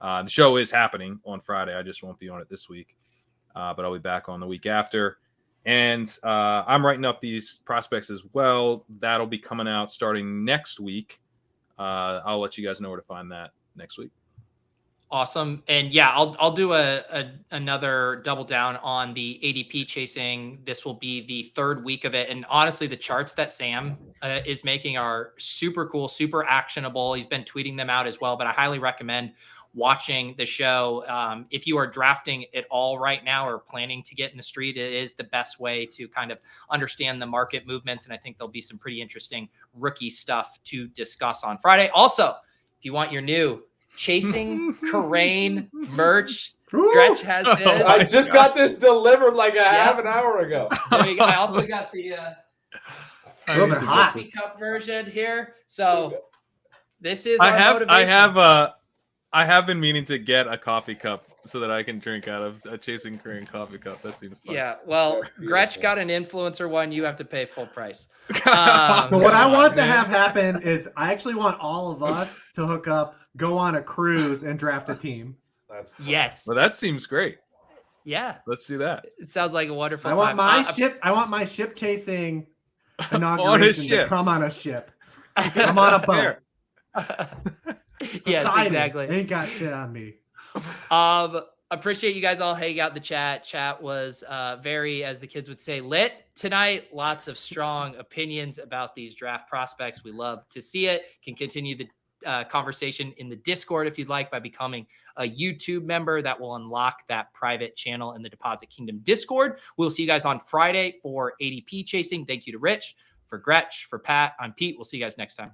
The show is happening on Friday. I just won't be on it this week, but I'll be back on the week after. And I'm writing up these prospects as well. That'll be coming out starting next week. I'll let you guys know where to find that next week. Awesome. And yeah, I'll do another double down on the ADP chasing. This will be the third week of it. And honestly, the charts that Sam is making are super cool, super actionable. He's been tweeting them out as well, but I highly recommend watching the show. If you are drafting it all right now or planning to get in the street, it is the best way to kind of understand the market movements. And I think there'll be some pretty interesting rookie stuff to discuss on Friday. Also, if you want your new Chasing Karain merch, Gretch has his. I just got this delivered like a half an hour ago. I also got the those are hot coffee cup version here. So this is I have been meaning to get a coffee cup so that I can drink out of a Chasing Karain coffee cup. That seems fun. Yeah, well, Gretch got an influencer one. You have to pay full price. So what I want to have happen is I actually want all of us to hook up, go on a cruise, and draft a team. Yes. Well, that seems great. Yeah. Let's do that. It sounds like a wonderful time. I want my ship chasing inauguration to come on a ship. I'm on a boat. Yes, exactly. Ain't got shit on me. Appreciate you guys all hanging out in the chat. Chat was very, as the kids would say, lit tonight. Lots of strong opinions about these draft prospects. We love to see it. Can continue the conversation in the Discord if you'd like by becoming a YouTube member. That will unlock that private channel in the Deposit Kingdom Discord. We'll see you guys on Friday for ADP Chasing. Thank you to Rich, for Gretch, for Pat. I'm Pete. We'll see you guys next time.